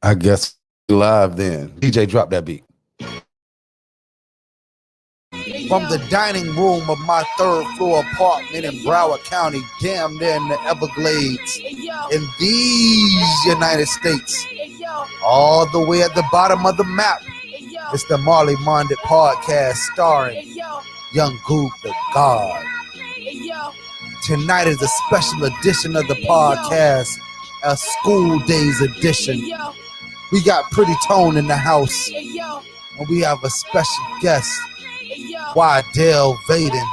I guess live then. DJ, drop that beat. From the dining room of my third floor apartment in Broward County, damn near in the Everglades, in these United States, all the way at the bottom of the map, it's the Marleyminded podcast starring Young Goob the God. Tonight is a special edition of the podcast, a school days edition. We got Pretty Tone in the house, and we have a special guest, Wadell Vaden,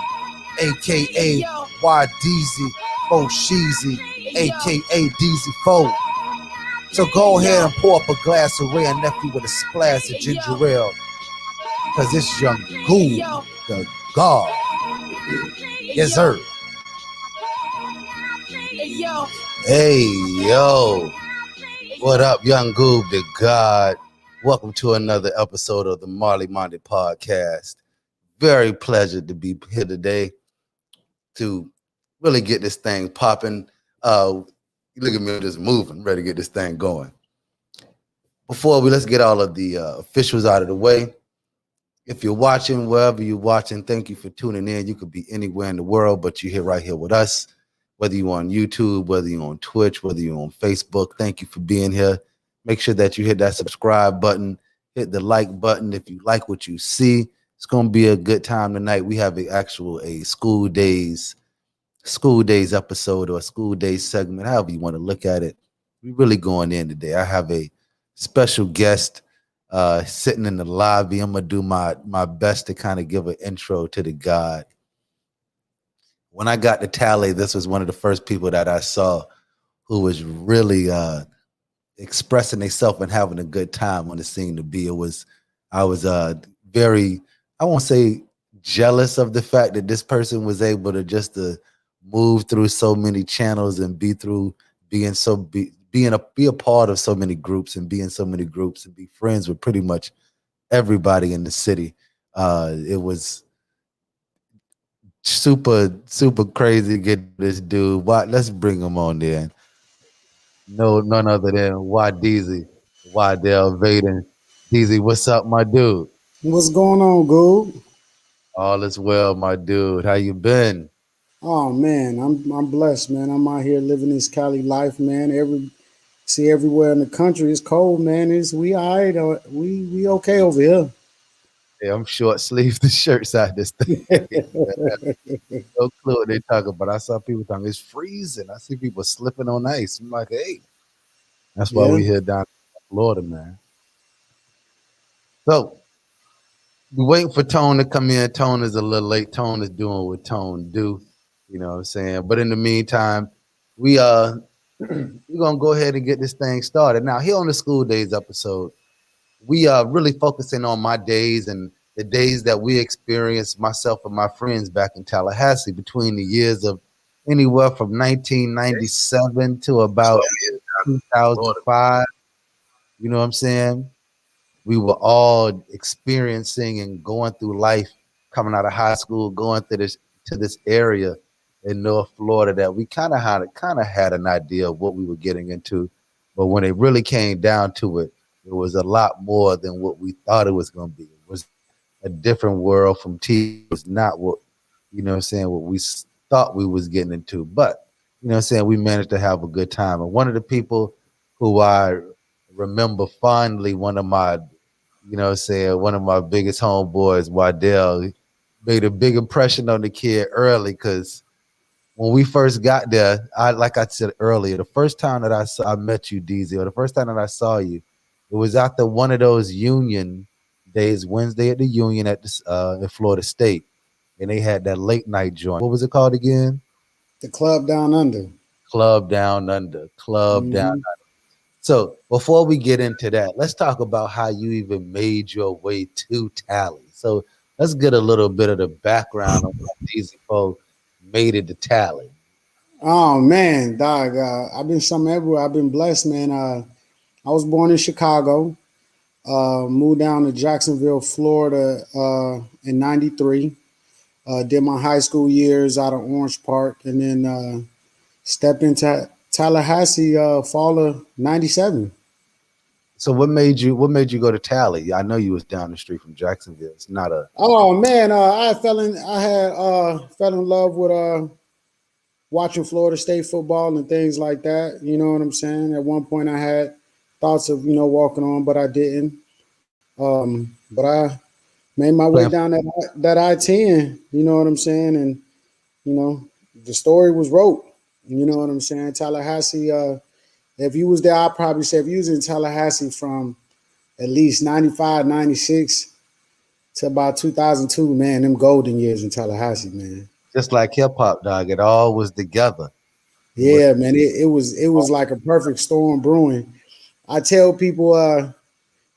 aka Wa-Deezy Fo Sheezy, aka Deezy Fo. So go ahead and pour up a glass of Ray and Nephew with a splash of ginger ale, because it's Young Goob the God. Yes, sir. Hey, yo. What up, Young Goob the God? Welcome to another episode of the Marleyminded podcast. Very pleasure to be here today to really get this thing popping. Look at me just moving, ready to get this thing going. Let's get all of the officials out of the way. If you're watching, wherever you're watching, thank you for tuning in. You could be anywhere in the world, but you're here right here with us. Whether you're on YouTube, whether you're on Twitch, whether you're on Facebook, thank you for being here. Make sure that you hit that subscribe button, hit the like button if you like what you see. It's going to be a good time tonight. We have a school days episode or a school days segment, however you want to look at it. We're really going in today. I have a special guest sitting in the lobby. I'm going to do my best to kind of give an intro to the God. When I got to Tally, this was one of the first people that I saw who was really expressing themselves and having a good time on the scene to be. I was very, I won't say jealous of the fact that this person was able to just to move through so many channels and be a part of so many groups and be in so many groups and be friends with pretty much everybody in the city. It was super crazy to get this dude. Let's bring him on there. No, none other than Wa-Deezy, Wadell Vaden. Deezy, what's up, my dude? What's going on, Goob? All is well, my dude. How you been? Oh man, I'm blessed, man. I'm out here living this Cali life, man. Everywhere in the country it's cold, man. We all right. We okay over here. Yeah, I'm short sleeve the shirts out this thing. No clue what they talking about. I saw people talking it's freezing. I see people slipping on ice. I'm like, hey, that's why Yeah. we here down in Florida, man. So we waiting for Tone to come in. Tone is a little late. Tone is doing what Tone do. You know what I'm saying? But in the meantime, we're gonna go ahead and get this thing started. Now, here on the school days episode, we are really focusing on my days and the days that we experienced, myself and my friends back in Tallahassee between the years of anywhere from 1997 to about 2005. You know what I'm saying? We were all experiencing and going through life, coming out of high school, going to this area in North Florida that we kind of had an idea of what we were getting into, but when it really came down to it, it was a lot more than what we thought it was going to be. It was a different world from TV. It was not what what we thought we was getting into, but we managed to have a good time. And one of the people who I remember fondly, one of my biggest homeboys, Wadell, made a big impression on the kid early because when we first got there, like I said earlier, the first time that I met you, Deezy, or the first time that I saw you, it was after one of those Union days, Wednesday at the Union in Florida State, and they had that late night joint. What was it called again? The Club Down Under. Club Down Under. Club Down Mm-hmm. Under. So before we get into that, let's talk about how you even made your way to Tally. So let's get a little bit of the background on how Deezy Fo made it to Tally. Oh man, dog. I've been something everywhere. I've been blessed, man. I was born in Chicago. Moved down to Jacksonville, Florida, in '93. Did my high school years out of Orange Park, and then stepped into Tallahassee fall of '97. So what made you go to Tally? I know you was down the street from Jacksonville. It's not a Oh man, I fell in love with watching Florida State football and things like that. You know what I'm saying? At one point, I had thoughts of walking on, but I didn't. But I made my way plan. down that I-10. You know what I'm saying? And you know the story was wrote. You know what I'm saying? Tallahassee. If you was there, I'd probably say if you was in Tallahassee from at least 95, 96 to about 2002, man, them golden years in Tallahassee, man. Just like hip hop, dog. It all was together. It was Yeah, man, it was like a perfect storm brewing. I tell people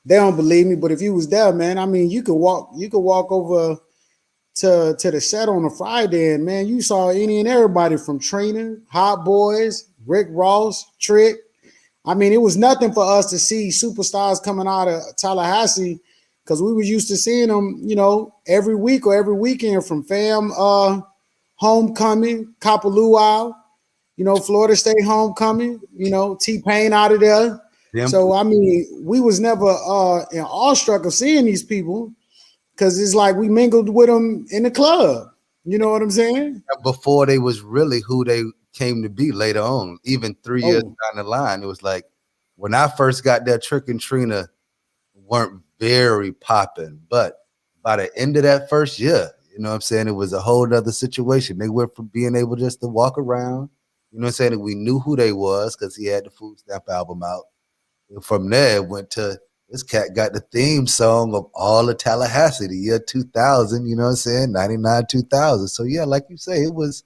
they don't believe me, but if you was there, man, I mean you could walk over to the set on a Friday and man, you saw any and everybody from Trina, Hot Boys, Rick Ross, Trick. I mean, it was nothing for us to see superstars coming out of Tallahassee because we were used to seeing them, every week or every weekend from Fam Homecoming, Kapalua, Florida State Homecoming, T-Pain out of there. them So I mean, we was never in awestruck of seeing these people because it's like we mingled with them in the club. You know what I'm saying? before they was really who they came to be later on. Even 3 years Oh, down the line, it was like when I first got there, Trick and Trina weren't very popping. But by the end of that first year, you know what I'm saying, it was a whole nother situation. They went from being able just to walk around, you know what I'm saying, and we knew who they was because he had the Food Stamp album out. And from there, it went to this cat got the theme song of all of Tallahassee, the year 2000, you know what I'm saying, 99, 2000. So yeah, like you say, it was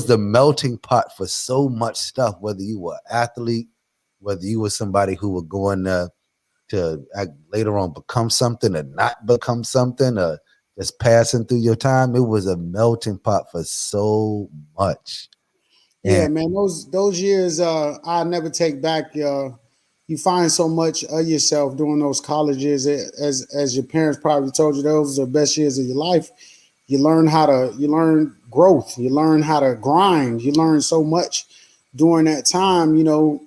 the melting pot for so much stuff, whether you were an athlete, whether you were somebody who were going to later on become something or not become something or just passing through your time. It was a melting pot for so much. yeah, And man, those years I'll never take back. You find so much of yourself during those college years, as your parents probably told you, those are the best years of your life. You learn growth, you learn how to grind, you learn so much during that time.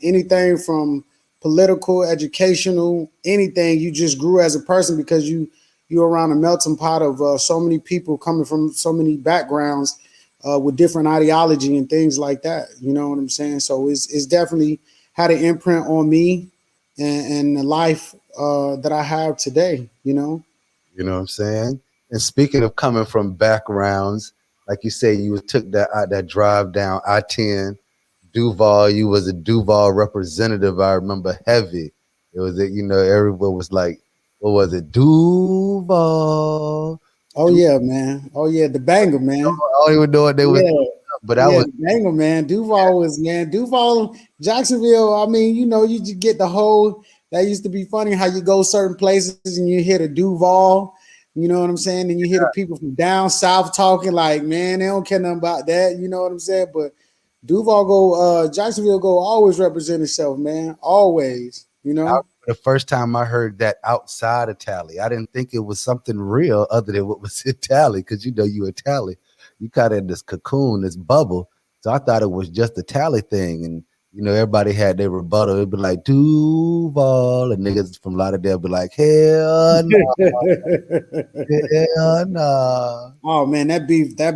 Anything from political, educational, anything. You just grew as a person because you're around a melting pot of so many people coming from so many backgrounds with different ideology and things like that. You know what I'm saying? So it's definitely had an imprint on me and the life that I have today. you know what I'm saying? And speaking of coming from backgrounds, like you say, you took that drive down I-10, Duval. You was a Duval representative. I remember heavy. It was everyone was like, what was it? Duval. Oh yeah, man. Oh yeah, the banger, man. I don't even know what they was, Yeah, but I yeah, was the banger, man. Duval, Jacksonville. I mean, you just get the whole. That used to be funny how you go certain places and you hear the Duval. You know what I'm saying? And you hear the people from down south talking like, man, they don't care nothing about that. You know what I'm saying? But Jacksonville go always represent itself, man. Always, I remember the first time I heard that outside of Tally. I didn't think it was something real other than what was in Tally, because you in Tally. You kind of in this cocoon, this bubble. So I thought it was just a Tally thing. And everybody had their rebuttal. It'd be like Duval, and niggas from Lauderdale be like, hell no, hell no. Oh man, that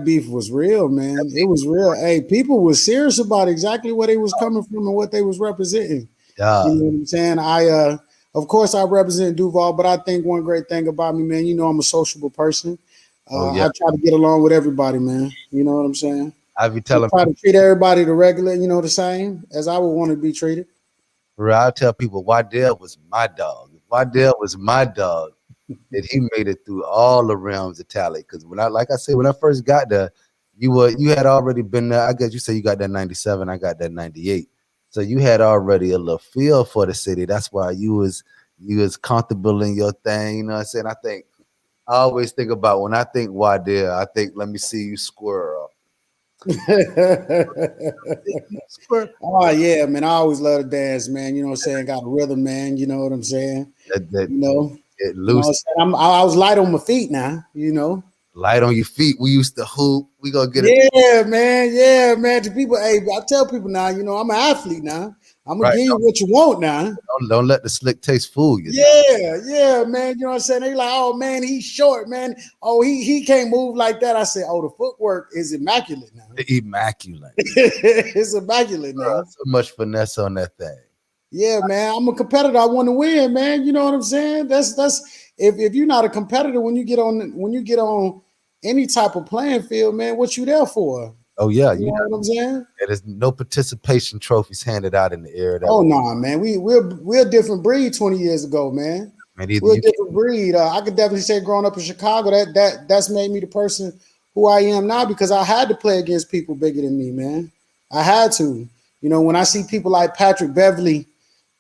beef was real, man. It was real. Hey, people was serious about exactly where they was coming from and what they was representing. You Yeah. know what I'm saying? Of course, I represent Duval, but I think one great thing about me, man, I'm a sociable person. Oh yeah. I try to get along with everybody, man. You know what I'm saying? I be I telling try to treat everybody the regular, the same as I would want to be treated. I tell people Wadell was my dog. If Wadell was my dog, that he made it through all the realms of Tally. Because like I said, when I first got there, you had already been there. I guess you say you got that 97, I got that 98. So you had already a little feel for the city. That's why you was comfortable in your thing. You know what I'm saying? I always think about when I think Waddell, I think let me see you squirrel. Squirrel. Oh yeah, man. I always love to dance, man. You know what I'm saying? Got a rhythm, man. You know what I'm saying? That You know, it you know what loose I'm saying? I was light on my feet now. light on your feet. We used to hoop. We gonna get it. Yeah, man. Yeah, man. To people, hey, I tell people now, I'm an athlete now. I'm gonna Right. give you what you want now. Don't let the slick taste fool you. Now. Yeah, yeah, man. You know what I'm saying? They like, oh man, he's short, man. Oh, he can't move like that. I said, oh, the footwork is immaculate now. Immaculate. It's immaculate now. So much finesse on that thing. Yeah, man. I'm a competitor. I want to win, man. You know what I'm saying? That's if you're not a competitor when you get on any type of playing field, man, what you there for? Oh yeah, You know what I'm saying? there's no participation trophies handed out in the air that Oh way. no, nah, man. We're a different breed 20 years ago, man. Man, either We're a you can, different breed. I could definitely say growing up in Chicago, that's made me the person who I am now because I had to play against people bigger than me, man. I had to. You know, when I see people like Patrick Beverly,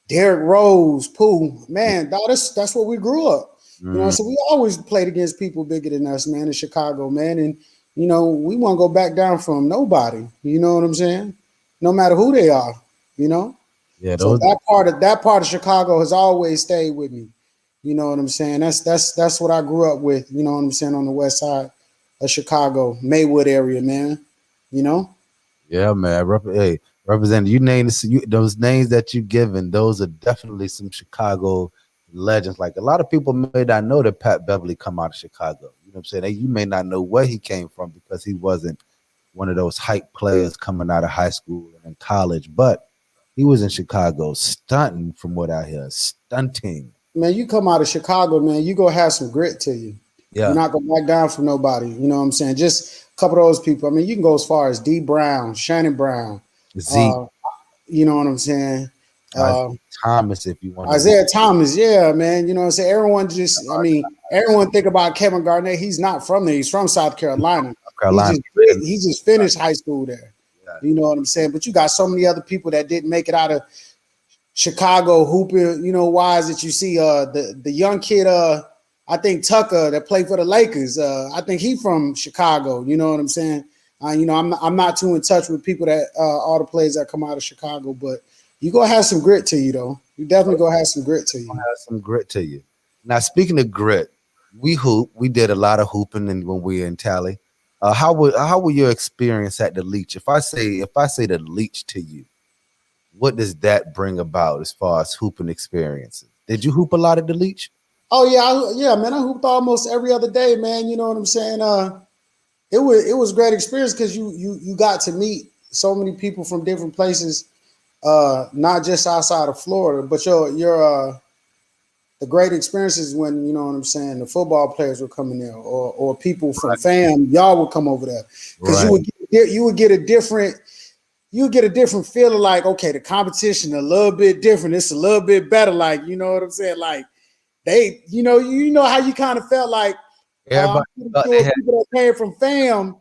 Derrick Rose, Pooh, man, dawg, that's what we grew up. You know, mm, so we always played against people bigger than us, man, in Chicago, man. And you know, we won't go back down from nobody. You know what I'm saying? No matter who they are, you know. yeah, So those that part of Chicago has always stayed with me. You know what I'm saying? That's what I grew up with. You know what I'm saying on the west side of Chicago, Maywood area, man. You know. yeah, man. Hey, representative, you name those names that you given, those are definitely some Chicago legends. Like a lot of people may not know that Pat Beverly come out of Chicago. You know what I'm saying? You may not know where he came from because he wasn't one of those hype players coming out of high school and in college, but he was in Chicago stunting from what I hear, stunting. Man, you come out of Chicago, man, you gonna have some grit to you. You're Yeah, not gonna back down from nobody. You know what I'm saying? Just a couple of those people. I mean, you can go as far as D Brown, Shannon Brown. Zeke, Uh, you know what I'm saying? Isaiah Uh, Thomas, if you want to Isaiah Thomas, yeah, man. You know what I'm saying? I mean, everyone think about Kevin Garnett. He's not from there. He's from South Carolina. North Carolina. He just finished high school there. Yeah. You know what I'm saying? But you got so many other people that didn't make it out of Chicago hooping, you know, wise that you see the young kid I think Tucker that played for the Lakers. I think he from Chicago, you know what I'm saying? You know, I'm not too in touch with people that all the players that come out of Chicago, but you gonna have some grit to you though. You definitely gonna have some grit to you. Have some grit to you. Now, speaking of grit, we hoop. We did a lot of hooping, and when we were in Tally, how were your experience at the Leach? If I say the Leach to you, what does that bring about as far as hooping experiences? Did you hoop a lot at the Leach? Oh yeah, yeah, man. I hooped almost every other day, man. You know what I'm saying? It was a great experience because you got to meet so many people from different places, not just outside of Florida, but your the great experiences when you know what I'm saying. The football players were coming there, or people from fam, y'all would come over there because Right. you would get a different feeling. Like okay, the competition a little bit different. It's a little bit better. Like you know what I'm saying. Like they, you know how you kind of felt like. I'm Everybody pretty thought they sure had. people that came from fam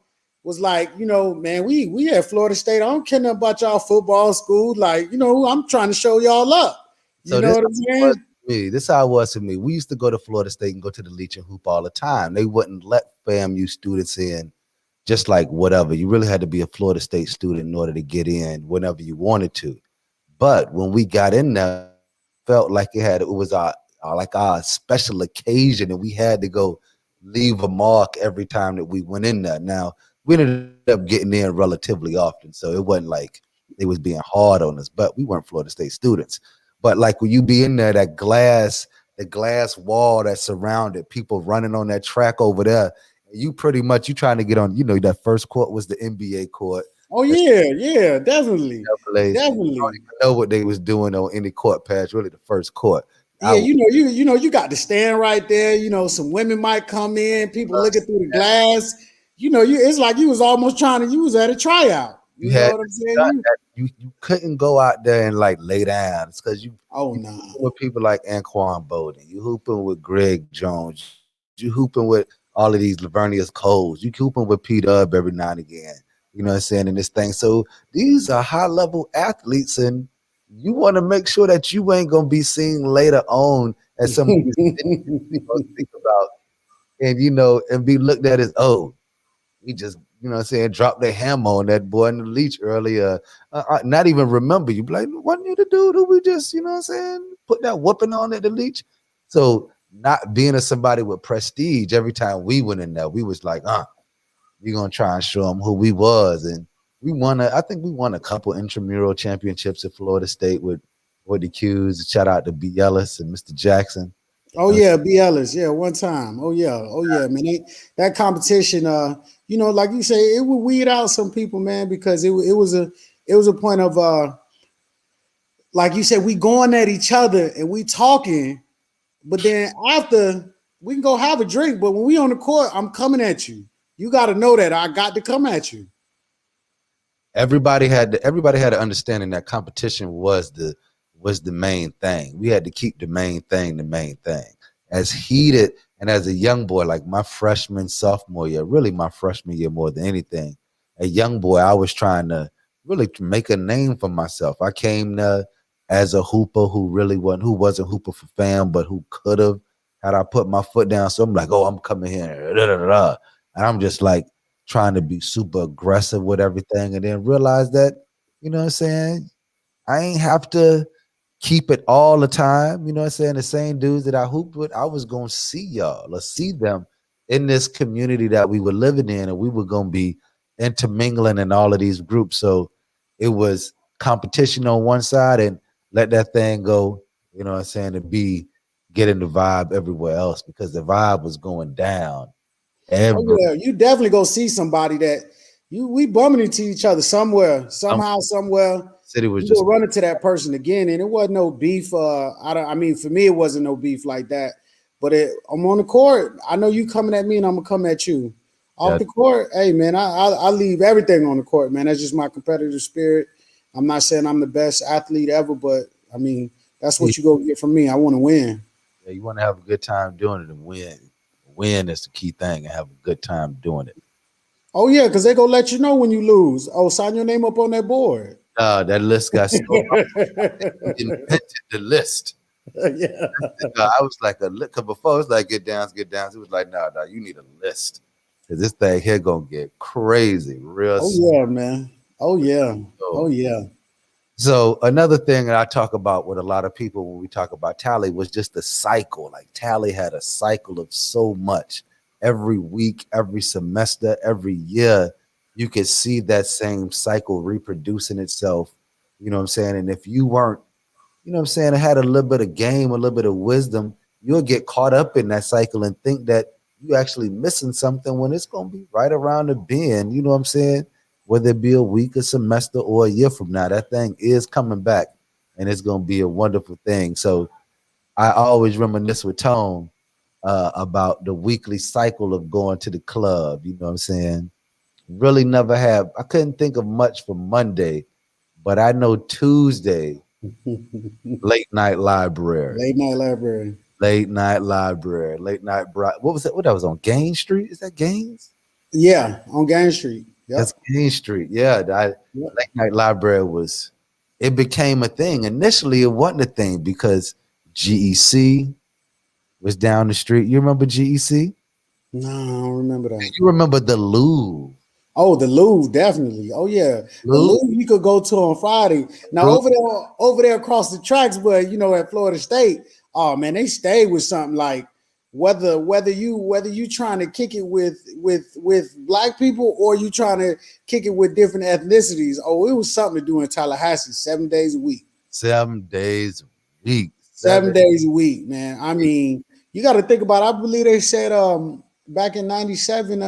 was like, man, we at Florida State. I don't care nothing about y'all football school. Like, I'm trying to show y'all up. You So know this what I'm was saying? me. This how it was for me. We used to go to Florida State and go to the Leach and hoop all the time. They wouldn't let FAMU students in just like whatever. You really had to be a Florida State student in order to get in whenever you wanted to. But when we got in there, felt like it was our special occasion, and we had to go leave a mark every time that we went in there. Now we ended up getting in relatively often, so it wasn't like it was being hard on us. But we weren't Florida State students. But like when you be in there, the glass wall that surrounded people running on that track over there, you pretty much you trying to get on. You know that first court was the NBA court. Oh yeah, yeah, definitely, Plays. You don't definitely. even know what they was doing on any court pass. Really, the first court. I Yeah, you got to stand right there. Some women might come in, people looking through the glass. It's like you was almost you was at a tryout. you You know had what I'm saying? that you couldn't go out there and like lay down. It's because Oh you no. hooping with people like Anquan Bolden. You hooping with Greg Jones. You hooping with all of these Lavernius Coles. You hooping with Pete Up every now and again. You know what I'm saying? In this thing. So these are high level athletes, and you want to make sure that you ain't gonna be seen later on as some of these things gonna think about and and be looked at as he just what I'm saying drop their hammer on that boy in the Leach earlier. Not even remember you be like what need to do? Do we just what I'm saying put that whooping on at the Leach? So not being a somebody with prestige every time we went in there, we was like we gonna try and show them who we was, and we won. I think we won a couple intramural championships at Florida State with the Qs. Shout out to B. Ellis and Mr. Jackson. Oh Uh, yeah, B. Ellis. Yeah, one time. Oh yeah, man. That competition, like you say, it would weed out some people, man, because it was a point of like you said, we going at each other and we talking, but then after we can go have a drink. But when we on the court, I'm coming at you. You got to know that I got to come at you. everybody had an understanding that competition was the main thing. We had to keep the main thing the main thing. As heated and as a young boy, like my freshman, sophomore year, really my freshman year more than anything, a young boy, I was trying to really make a name for myself. I came to as a hooper who wasn't hooper for fam, but who could have had I put my foot down. So I'm like, oh, I'm coming here, da, da, da, da. And I'm just like trying to be super aggressive with everything, and then realize that, you know what I'm saying, I ain't have to keep it all the time. You know what I'm saying? The same dudes that I hooped with, I was gonna see y'all or see them in this community that we were living in, and we were gonna be intermingling in all of these groups. So it was competition on one side and let that thing go, you know what I'm saying, to be getting the vibe everywhere else because the vibe was going down. Oh Every yeah, you definitely go see somebody that we bumping into each other somewhere, somehow, somewhere. city was You go just run into that person again, and it wasn't no beef. I mean, for me, it wasn't no beef like that. But I'm on the court. I know you coming at me, and I'm gonna come at you. Off yeah, the court, hey man, I leave everything on the court, man. That's just my competitive spirit. I'm not saying I'm the best athlete ever, but I mean that's yeah, what you go get from me. I want to win. you want to have a good time doing it and win. Win is the key thing and have a good time doing it. Oh yeah, because they gonna let you know when you lose. Oh, sign your name up on that board. That list got so we invented the list. Yeah. I was like cause before it was like get downs, get downs. It was like, no, you need a list. Cause this thing here gonna get crazy real Oh soon. yeah, man. Oh yeah. Oh yeah. So another thing that I talk about with a lot of people when we talk about Tally was just the cycle. Like Tally had a cycle of so much. Every week, every semester, every year, you could see that same cycle reproducing itself. You know what I'm saying? And if you weren't, you know what I'm saying, had a little bit of game, a little bit of wisdom, you'll get caught up in that cycle and think that you actually missing something when it's gonna be right around the bend. You know what I'm saying? Whether it be a week, a semester, or a year from now, that thing is coming back and it's gonna be a wonderful thing. So I always reminisce with Tone about the weekly cycle of going to the club. You know what I'm saying? Really never have. I couldn't think of much for Monday, but I know Tuesday, late night library. Late night library. Late night library, late night what was that? What that was on Gaines Street? Is that Gaines? Yeah, on Gang Street. Yep. That's Gaines Street. Yeah, Yep. late night library was it became a thing. Initially, it wasn't a thing because GEC was down the street. You remember GEC? No, I don't remember that. You remember the Louvre? Oh, the Louvre, definitely. Oh yeah, the Louvre, Louvre you could go to on Friday. Now bro. over there across the tracks, but at Florida State, oh man, they stayed with something like whether you trying to kick it with black people or you trying to kick it with different ethnicities. Oh, it was something to do in Tallahassee 7 days a week. 7 days a week. 7 days a week, man. I mean, you got to think about it. I believe they said back in '97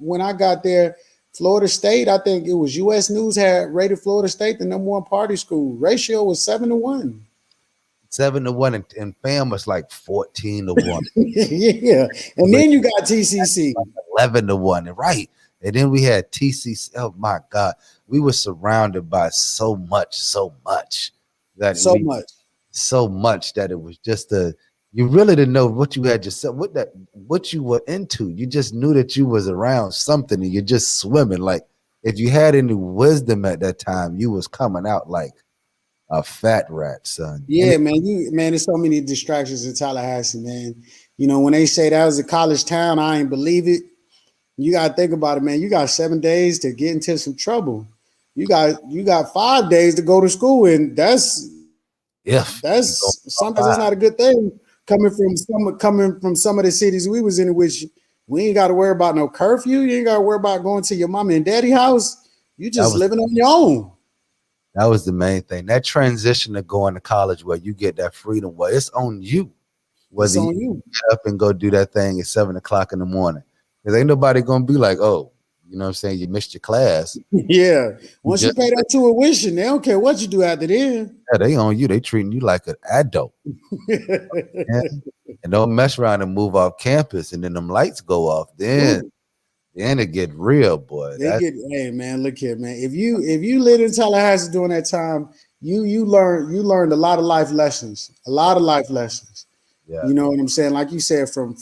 when I got there, Florida State, I think it was U.S. News had rated Florida State the #1 party school. Ratio was 7-1. 7-1, and fam was like 14-1. Yeah, and then you got TCC. 11-1, right? And then we had TCC. Oh my God, we were surrounded by so much that So much. it was just a. You really didn't know what you had yourself, what you were into. You just knew that you was around something, and you're just swimming. Like if you had any wisdom at that time, you was coming out like a fat rat, son. Yeah, man. There's so many distractions in Tallahassee, man. When they say that was a college town, I ain't believe it. You gotta think about it, man. You got 7 days to get into some trouble. You got 5 days to go to school, and that's If you go sometimes that's five, not a good thing coming from some of the cities we was in, which we ain't got to worry about no curfew. You ain't got to worry about going to your mama and daddy house. You That just was living on your own. that was the main thing. That transition to going to college where you get that freedom, well, it's on you. It's Whether you on you. get up and go do that thing at 7 o'clock in the morning. Because ain't nobody gonna be like, oh, you know what I'm saying, you missed your class. Yeah. You Once you just pay that tuition, they don't care what you do after then. yeah, they on you, they treating you like an adult. Man. And don't mess around and move off campus and then them lights go off. Then Ooh, then it get real, boy. they get hey man, look here, man. If you lived in Tallahassee during that time, you learned a lot of life lessons. A lot of life lessons. yeah. You know what I'm saying? Like you said, from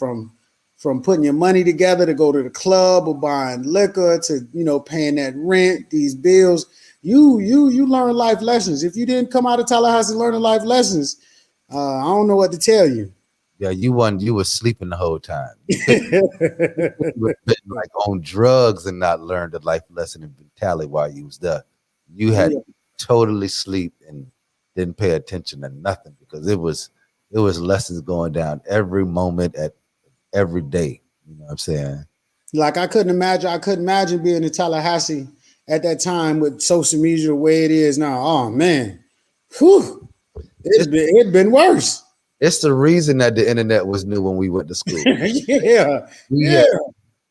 putting your money together to go to the club or buying liquor to paying that rent, these bills. You learn life lessons. If you didn't come out of Tallahassee learning life lessons, I don't know what to tell you. Yeah, you was sleeping the whole time. You would have been like on drugs and not learned the life lesson in mentality while you was there. You Oh had yeah. totally sleep and didn't pay attention to nothing because it was lessons going down every moment at every day. You know what I'm saying? Like I couldn't imagine being in Tallahassee at that time with social media the way it is now. Oh man. Whew. It's It'd been worse. it's the reason that the internet was new when we went to school. Yeah. We Yeah. had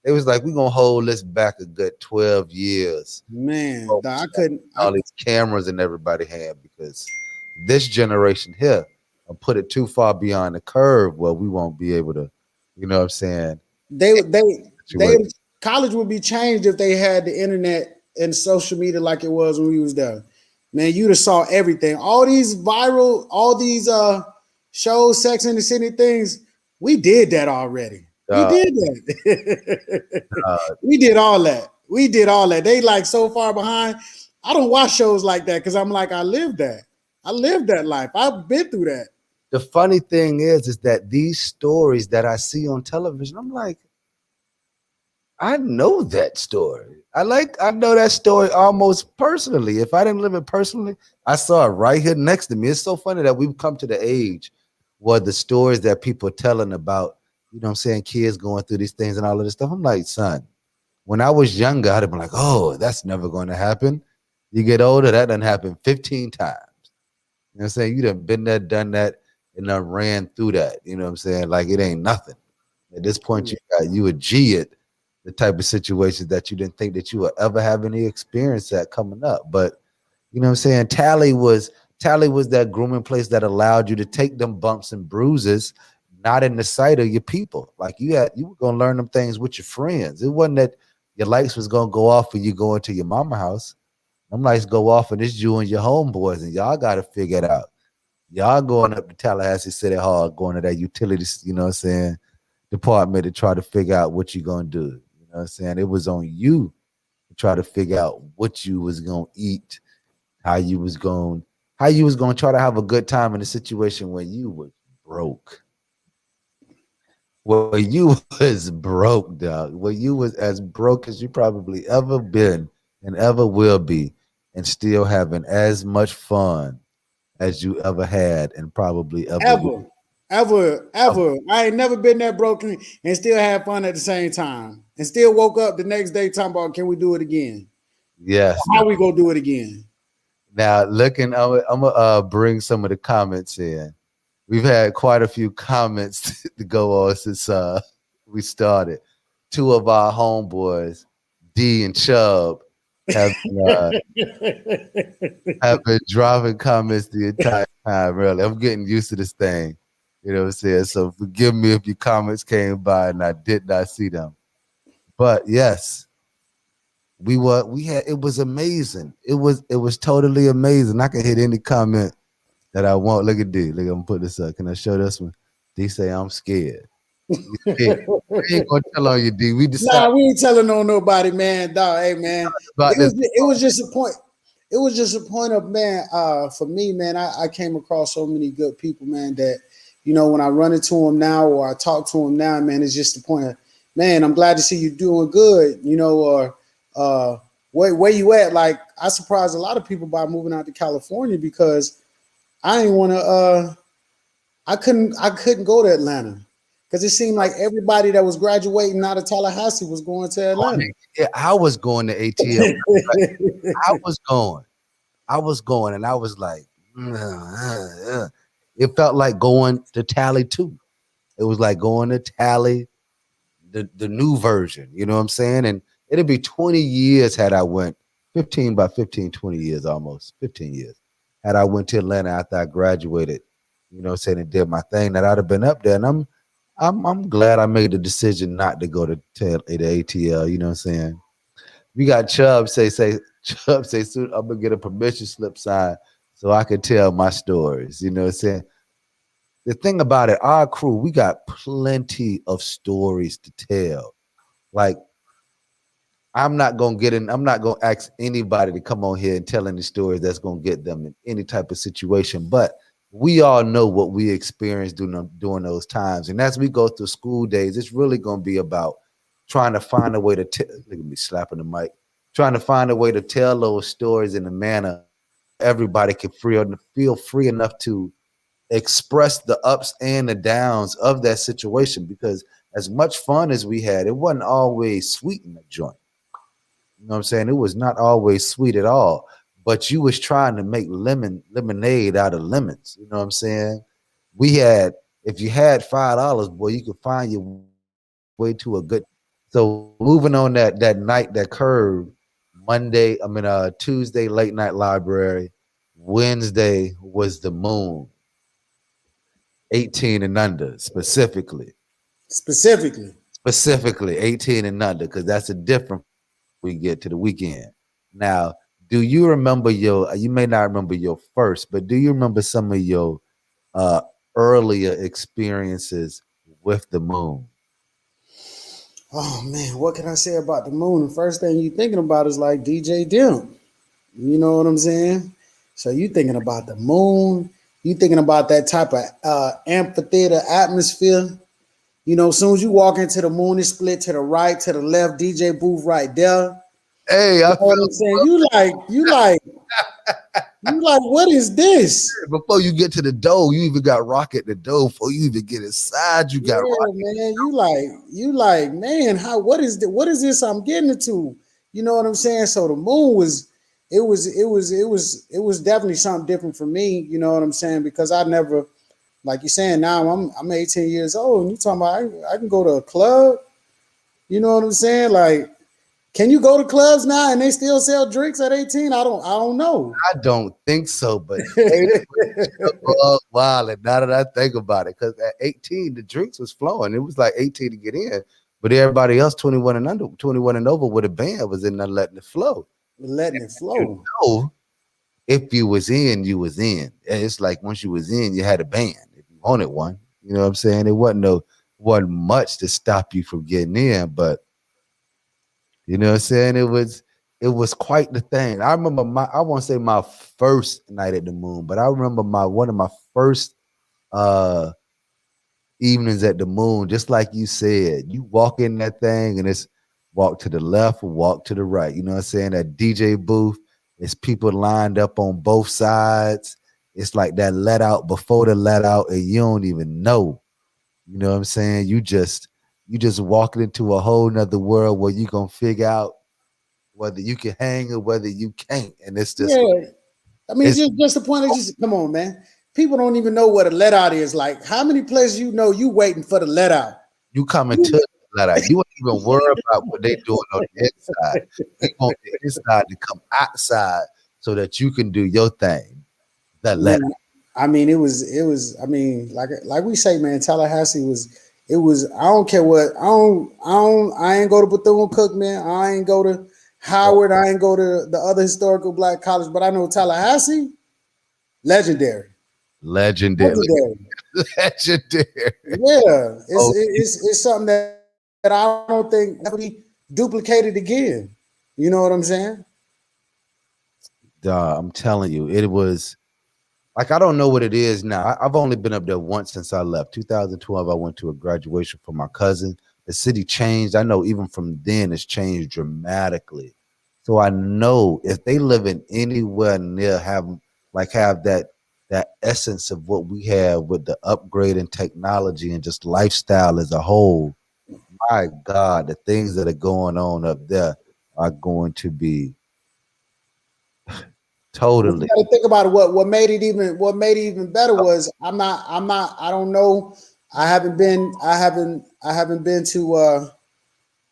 it was like we're gonna hold this back a good 12 years Man, before dawg, we I start couldn't. all these cameras in everybody hand because this generation here will put it too far beyond the curve where we won't be able to, you know what I'm saying? They Situation. college would be changed if they had the internet and social media like it was when we was there. Man, you'd have saw everything. All these shows, Sex in the City things. We did that already. We Uh, did that. uh, We did all that. We did all that. They like so far behind. I don't watch shows like that because I'm like, I lived that. I lived that life. I've been through that. the funny thing is that these stories that I see on television, I'm like, I know that story. I know that story almost personally. If I didn't live it personally, I saw it right here next to me. It's so funny that we've come to the age where the stories that people are telling about, you know what I'm saying, kids going through these things and all of this stuff. I'm like, son, when I was younger, I'd have been like, oh, that's never going to happen. You get older, that doesn't happen 15 times. You know what I'm saying? You done been there, done that, and done ran through that. You know what I'm saying? Like it ain't nothing. At this point, you a G at the type of situations that you didn't think that you would ever have any experience at coming up. But you know what I'm saying? Tally was that grooming place that allowed you to take them bumps and bruises, not in the sight of your people. Like you were gonna learn them things with your friends. It wasn't that your lights was gonna go off when you go into your mama house. Them lights go off and it's you and your homeboys, and y'all gotta figure it out. Y'all going up to Tallahassee City Hall, going to that utilities, you know what I'm saying, department to try to figure out what you're gonna do. You know what I'm saying? It was on you to try to figure out what you was gonna eat, how you was going, how you was gonna try to have a good time in a situation where you was broke. Where you was broke, dog. Where you was as broke as you probably ever been and ever will be, and still having as much fun as you ever had and probably ever will. Ever, ever. I ain't never been that broken and still had fun at the same time. And still woke up the next day talking about can we do it again? Yes. How we gonna do it again? Now, looking, I'm gonna bring some of the comments in. We've had quite a few comments to go on since we started. Two of our homeboys, D and Chubb, have have been dropping comments the entire time. Really, I'm getting used to this thing. You know what I'm saying? So forgive me if your comments came by and I did not see them. But yes, we had it was amazing. It was totally amazing. I can hit any comment that I want. Look at D. Look, I'm gonna put this up. Can I show this one? D say I'm scared. He's scared. We ain't gonna tell on you, D. We decided Nah, we ain't telling on nobody, man. Dog, hey man. about this. It was just a point. It was just a point of man, for me, man, I came across so many good people, man, that when I run into them now or I talk to them now, man, it's just the point of, man, I'm glad to see you doing good, or where you at? Like I surprised a lot of people by moving out to California because I didn't want to I couldn't go to Atlanta. Because it seemed like everybody that was graduating out of Tallahassee was going to Atlanta. Yeah, I was going to ATL. I was going. I was going, and I was like, it felt like going to Tally too. It was like going to Tally, the new version. You know what I'm saying? And it'd be 20 years had I went 15 by 15, 20 years almost 15 years had I went to Atlanta after I graduated. You know what I'm saying? And did my thing that I'd have been up there, and I'm glad I made the decision not to go to ATL. You know what I'm saying? We got Chubb say Chubb say soon I'm gonna get a permission slip signed so I can tell my stories. You know what I'm saying? The thing about it, our crew, we got plenty of stories to tell. Like I'm not gonna ask anybody to come on here and tell any stories that's gonna get them in any type of situation. But we all know what we experienced during those times. And as we go through school days, it's really gonna be about trying to find a way to look at me slapping the mic, trying to find a way to tell those stories in a manner everybody can feel free enough to express the ups and the downs of that situation. Because as much fun as we had, it wasn't always sweet in the joint. You know what I'm saying? It was not always sweet at all. But you was trying to make lemonade out of lemons. You know what I'm saying? We had, if you had $5, boy, you could find your way to a good. So moving on that night, that curve, Tuesday late night library, Wednesday was the moon, 18 and under specifically. Specifically 18 and under, because that's a different we get to the weekend. Now, do you remember you may not remember your first, but do you remember some of your uh earlier experiences with the moon? Oh man, what can I say about the moon? The first thing you thinking about is like DJ Dim. You know what I'm saying? So you thinking about the moon, you thinking about that type of amphitheater atmosphere. You know, as soon as you walk into the moon, it's split to the right, to the left, DJ booth right there. Hey, You I know what I'm feel saying? You like, what is this? before you get to the door, you even got rocket the door. Before you even get inside, you got Yeah, rocket. man. You like, man, what is this I'm getting into? You know what I'm saying? So the moon was it was definitely something different for me, you know what I'm saying? Because I never, like you're saying now, I'm 18 years old, and you talking about I can go to a club, you know what I'm saying? Like, can you go to clubs now and they still sell drinks at 18? I don't know. I don't think so, but hey, wow, and now that I think about it, because at 18 the drinks was flowing. It was like 18 to get in, but everybody else 21 and under, 21 and over with a band was in there letting it flow. Letting it You flow. know, if you was in, you was in. And it's like once you was in, you had a band. If you wanted one, you know what I'm saying? It wasn't much to stop you from getting in, but you know what I'm saying? It was quite the thing. I remember I won't say my first night at the moon, but I remember my one of my first uh evenings at the moon, just like you said. You walk in that thing and it's walk to the left or walk to the right. You know what I'm saying? That DJ booth, it's people lined up on both sides. It's like that let out before the let out, and you don't even know. You know what I'm saying? You just walking into a whole nother world where you gonna figure out whether you can hang or whether you can't. And it's just Yeah. I mean, it's just the point is just come on, man. People don't even know what a let out is. Like, how many places you know you waiting for the let out? you coming to the let out. You ain't even worry about what they doing on the inside. You want the inside to come outside so that you can do your thing. The let Man, I mean, it was. I mean, like we say, man, Tallahassee was. It was. I don't care what. I ain't go to Bethune Cookman. I ain't go to out. Howard. I ain't go to the other historical black college. But I know Tallahassee, legendary, Legendary. legendary. Legendary. Yeah, it's Oh, it's it's something that I don't think ever be duplicated again. You know what I'm saying? I'm telling you, it was like I don't know what it is now. I've only been up there once since I left. 2012, I went to a graduation for my cousin. The city changed. I know even from then it's changed dramatically. So I know if they live in anywhere near have that that essence of what we have with the upgrade in technology and just lifestyle as a whole. My God, the things that are going on up there are going to be But you totally got to think about it. What made it even better was I'm not I don't know. I haven't been to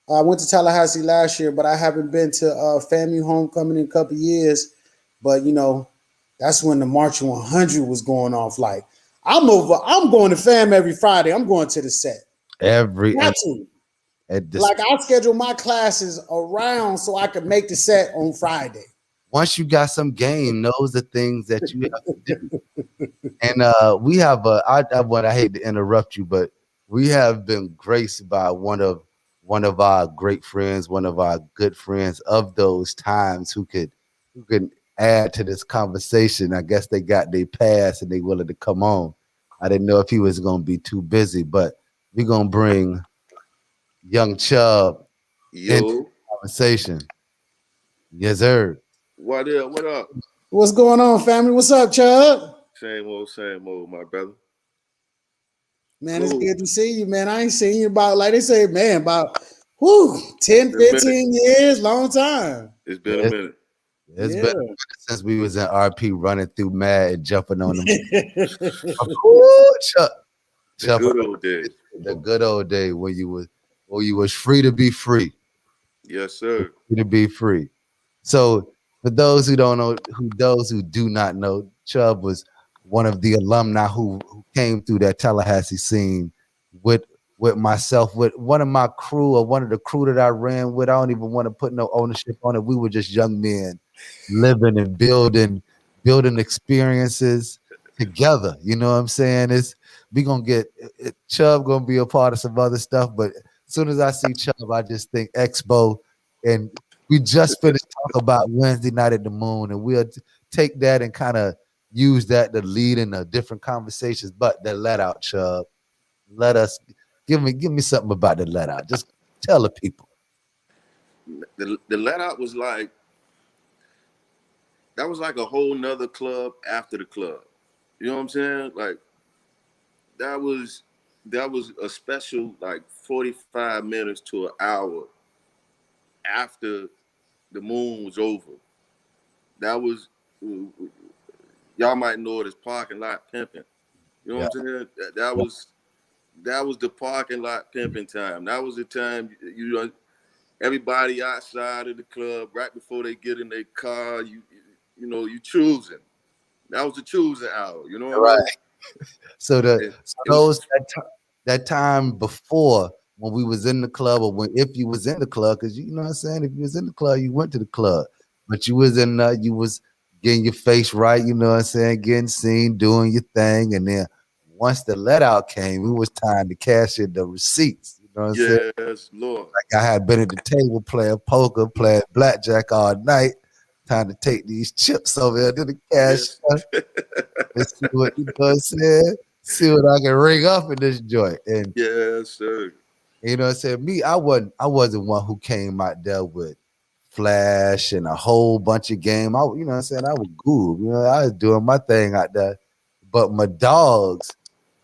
I went to Tallahassee last year, but I haven't been to family homecoming in a couple of years. But that's when the March 100 was going off. Like I'm going to fam every Friday. I'm going to the set. every Got to. and this Like I schedule my classes around so I could make the set on Friday. once you got some game, those are things that you have to do. And we have I hate to interrupt you, but we have been graced by one of our great friends, one of our good friends of those times who could add to this conversation. I guess they got their pass and they willing to come on. I didn't know if he was gonna be too busy, but we're gonna bring young Chubb into Yo, the conversation. Yes, sir. Wadell, what up? What's going on, family? What's up, Chuck? Same old, my brother. Man, it's Cool. good to see you, man. I ain't seen you about, like they say, man, about 10, Been a minute. 15 years, long time. It's been a Yes, minute. it's been Yeah. since we was in RP running through mad and jumping on them. Ooh, The Chuck, good old days. the good old day when you was free to be free, Yes, sir. free to be free. So for those who don't know, those who do not know, Chubb was one of the alumni who came through that Tallahassee scene with with myself, with one of my crew or one of the crew that I ran with. I don't even want to put no ownership on it. We were just young men living and building experiences together. You know what I'm saying? It's we gonna get Chubb gonna be a part of some other stuff, but as soon as I see Chubb, I just think Expo, and we just finished talking about Wednesday night at the Moon, and we'll take that and kind of use that to lead into different conversations. But the let out, Chubb, let us give me something about the let out. Just tell the people. The let out was like that was like a whole nother club after the club. You know what I'm saying? Like that was that was a special like 45 minutes to an hour after the moon was over. That was y'all might know it as parking lot pimping. You know Yeah, what I'm saying? That was the parking lot pimping time. That was the time you know everybody outside of the club right before they get in their car. You know you choosing. That was the choosing hour. You know what I right. mean? So It those was that time before when we was in the club or when if you was in the club, because you know what I'm saying, if you was in the club, you went to the club, but you was getting your face right, you know what I'm saying, getting seen, doing your thing, and then once the let out came, it was time to cash in the receipts. You know what I'm saying? yes, Lord. Like I had been at the table playing poker, playing blackjack all night, time to take these chips over there to the cash Yes, and see what you know what I'm saying. See what I can ring up in this joint. And yes, sir. you know what I'm saying? Me, I wasn't one who came out there with flash and a whole bunch of game. You know what I'm saying? I was good. You know, I was doing my thing out there. But my dogs,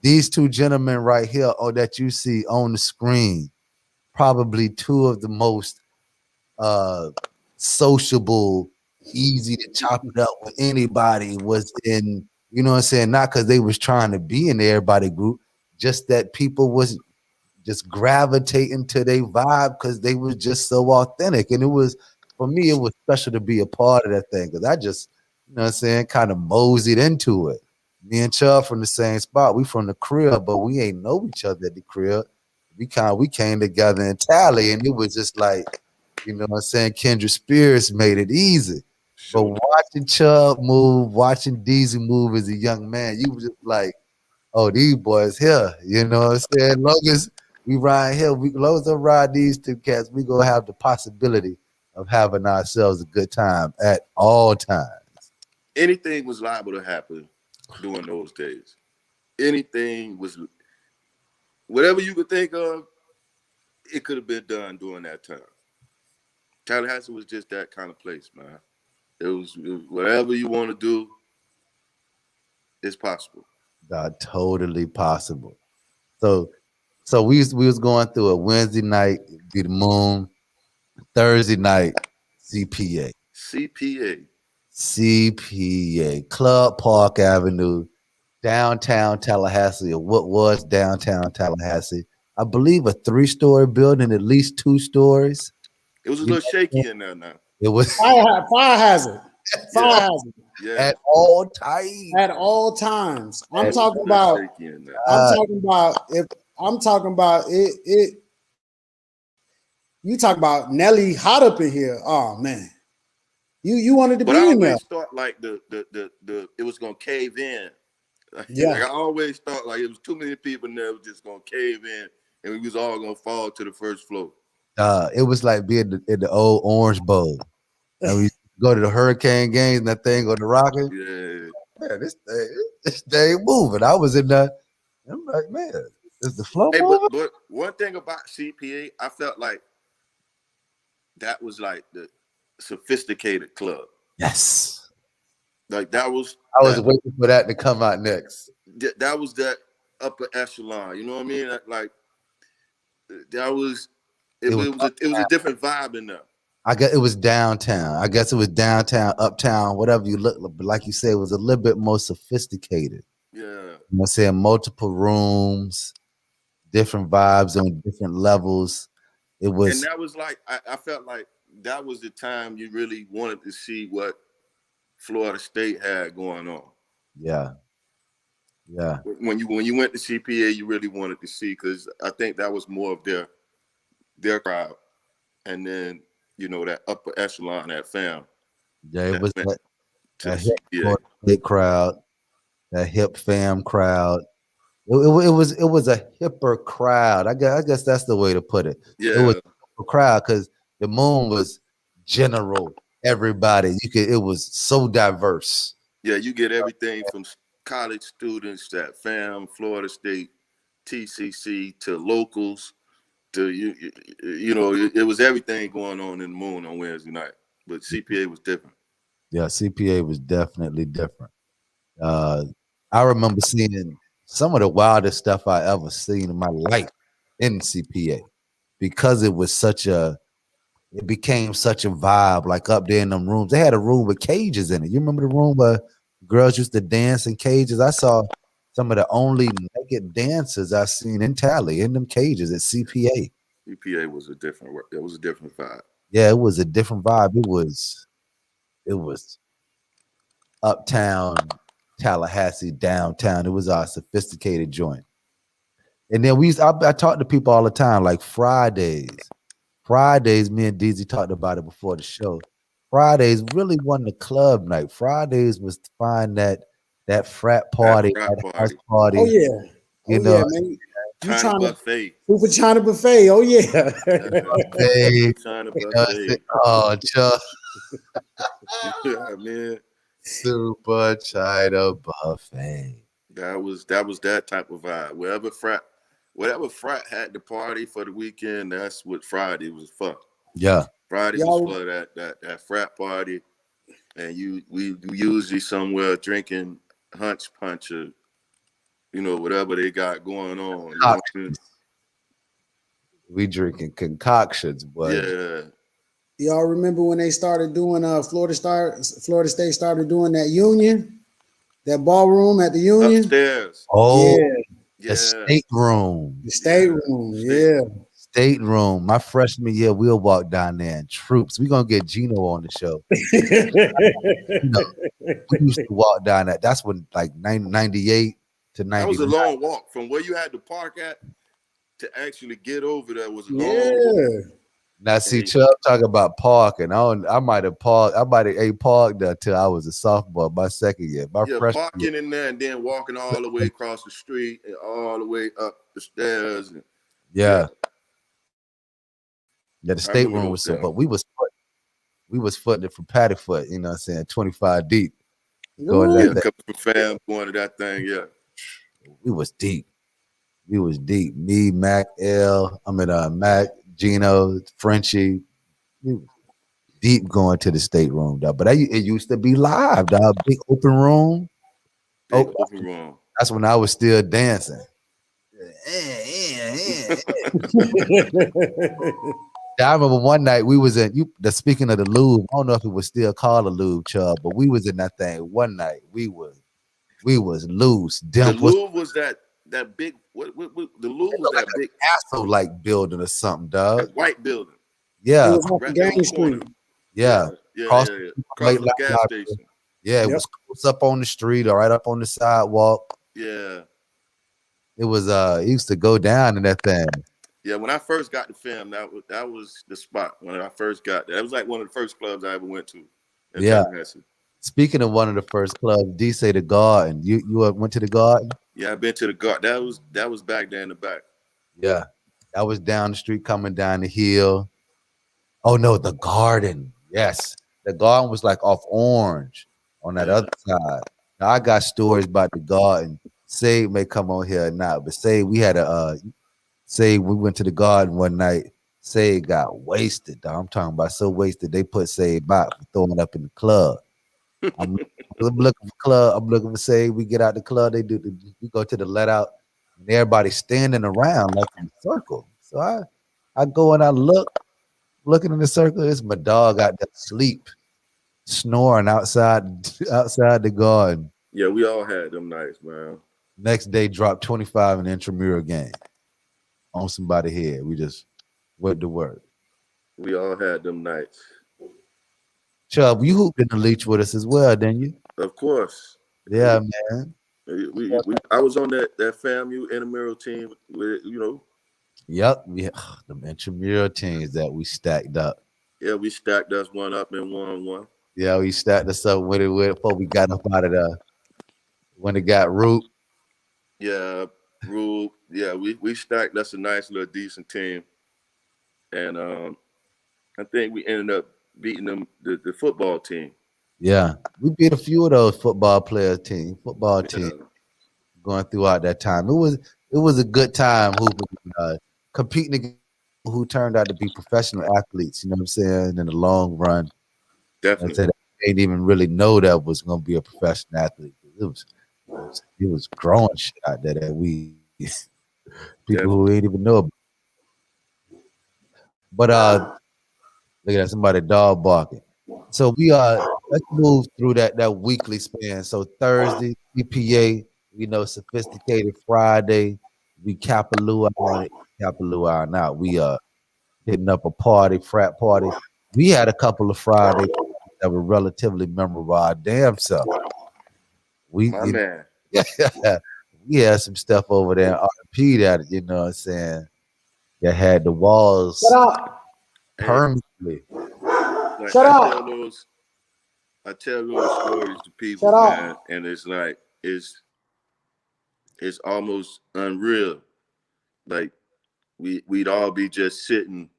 these two gentlemen right here, that you see on the screen, probably two of the most uh sociable, easy to chop it up with anybody was in, you know what I'm saying? Not because they was trying to be in the everybody group, just that people was just gravitating to their vibe because they was just so authentic. And it was for me, it was special to be a part of that thing because I just, you know what I'm saying, kind of moseyed into it. Me and Chubb from the same spot. We from the crib, but we ain't know each other at the crib. We came together in Tally, and it was just like, you know what I'm saying, Kendra Spears made it easy. But Sure. watching Chubb move, watching Deezy move as a young man, you was just like, oh, these boys here. You know what I'm saying? Long as we ride here, long as I ride these two cats, we gonna have the possibility of having ourselves a good time at all times. Anything was liable to happen during those days. Anything was whatever you could think of, it could have been done during that time. Tallahassee was just that kind of place, man. It was whatever you want to do, It's possible. Totally possible. So we was going through a Wednesday night, be the moon. Thursday night, CPA. CPA. CPA. Club Park Avenue, downtown Tallahassee, or what was downtown Tallahassee. I believe a 3-story building, at least 2 stories. It was a You little know, shaky in there now. it was Fire hazard. Fire Yeah. hazard. Yeah. at all times. At all times. I'm At talking A little about. shaky in there. I'm talking about. If I'm talking about it. You talk about Nelly hot up in here. Oh man. You wanted to But I be in there. always thought like the it was gonna cave in. Yeah. Like I always thought like it was too many people in there, it was just gonna cave in and we was all gonna fall to the first floor. It was like being in the old Orange Bowl. And we go to the Hurricane games and that thing go to Rocket. Yeah. Man, this thing moving. I was in there. I'm like, man, is the flow Hey, moving? but one thing about CPA, I felt like that was like the sophisticated club. Yes. Like that was I was waiting for that to come out next. that was that upper echelon. You know what I mean? Like that was it was a different vibe in there. I guess it was downtown. I guess it was downtown, uptown, whatever you look. But like you said, it was a little bit more sophisticated. Yeah. You know what I'm saying? Multiple rooms, different vibes on different levels. It was, And that was like I felt like that was the time you really wanted to see what Florida State had going on. yeah. When you went to CPA, you really wanted to see, because I think that was more of their crowd, and then that upper echelon, that fam. Yeah, it was that CPA. hip crowd, that hip fam crowd. It was a hipper crowd. I guess that's the way to put it. Yeah. It was a hipper crowd because the moon was general. Everybody, it was so diverse. Yeah, you get everything from college students, that fam, Florida State, TCC, to locals, to it was everything going on in the moon on Wednesday night. But CPA was different. Yeah, CPA was definitely different. I remember seeing some of the wildest stuff I ever seen in my life in CPA, because it became such a vibe. Like up there in them rooms, they had a room with cages in it. You remember the room where girls used to dance in cages? I saw some of the only naked dancers I've seen in Tally in them cages at CPA. CPA was a different vibe. Yeah, it was a different vibe. It was uptown Tallahassee, downtown. It was our sophisticated joint. And then I talk to people all the time, like Fridays, me and Deezy talked about it before the show. Fridays really wasn't a club night. Fridays was to find that frat party, that house party. Oh yeah. You know, man. You China buffet. Super China buffet. Oh yeah. buffet, China buffet. Oh, Chuck. Yeah, man. Super China buffet. That was that type of vibe. Whatever frat had the party for the weekend, that's what Friday was for. Yeah. Friday was for that frat party, and we usually somewhere drinking hunch punch or whatever they got going on. We drinking concoctions, but yeah. Y'all remember when they started doing Florida State started doing that Union, that ballroom at the Union Upstairs. Oh, yeah. The state room. The state room, yeah. State room. My freshman year, we'll walk down there in troops. We're gonna get Gino on the show. We used to walk down that. That's when like 98 to 90. That was a long walk from where you had to park at to actually get over there. Was a long walk. Now see, Chubb talking about parking. I might have parked there till I was a sophomore, my second year. Freshman parking year. in there and then walking all the way across the street and all the way up the stairs. Yeah, the state room was so, but we was footing it from Patty Foot, you know what I'm saying, 25 deep. Going a couple of fam going to that thing, yeah. We was deep. Me, Mac, Mac, Gino, Frenchie, deep going to the state room, dog. But it used to be live, dog. Big open room. They Oh, overrun. that's when I was still dancing. I remember one night we was in speaking of the Louvre. I don't know if it was still called the Louvre, Chubb, but we was in that thing one night. We was loose. The Dimp was Louvre was that big. What the Louvre was like that big, a castle like building or something, dog. that white building It Yeah, was off the right there on the Gang corner. Street. yeah. Across Yeah. from Across Lake from the gas Library. station. Yeah, it Yep. was close up on the street or right up on the sidewalk. Yeah. It was it used to go down in that thing. Yeah, when I first got to film, that was the spot. When I first got there, it was like one of the first clubs I ever went to in Yeah. Tallahassee. Speaking of one of the first clubs, Deezy the Garden. You went to the Garden? Yeah, I've been to the guard. That was back there in the back. Yeah. That was down the street coming down the hill. Oh no, the Garden. Yes. The Garden was like off Orange on that other side. Now I got stories about the Garden. Say may come on here or not, but say we had say we went to the Garden one night. Say got wasted. Dog. I'm talking about so wasted they put Say out for throwing up in the club. I'm looking for club. I'm looking for Say. We get out the club. We go to the let out, and everybody's standing around like in a circle. So I go and I looking in the circle. It's my dog out there asleep, snoring outside the Garden. Yeah, we all had them nights, man. Next day, dropped 25 in the intramural game on somebody's head. We just went to work. We all had them nights. Chubb, you hooped in the leech with us as well, didn't you? Of course. Yeah, man. I was on that FAMU intramural team with, Yep. Yeah. The intramural teams that we stacked up. yeah, we stacked us one up and one. Yeah, we stacked us up with it before we got up out of the when it got root. Yeah, Rule. Yeah, we stacked us a nice little decent team. And I think we ended up beating them the football team. Yeah. We beat a few of those football team Yeah, going throughout that time. It was a good time hooping, competing against people who turned out to be professional athletes, you know what I'm saying, in the long run. I definitely. said they didn't even really know that was gonna be a professional athlete. It was growing shit out there that we people who ain't even know about. But look at that, somebody dog barking. So we let's move through that weekly span. So Thursday, EPA, sophisticated Friday, we Kapalua on it, Kapalua on out. We hitting up a frat party. We had a couple of Fridays that were relatively memorable. Our damn self. My man. We had some stuff over there in RP that, you know what I'm saying, that had the walls Shut up. permanently. Like, Shut up. I tell those stories to people, Shut up. man, and it's like it's almost unreal. Like we'd all be just sitting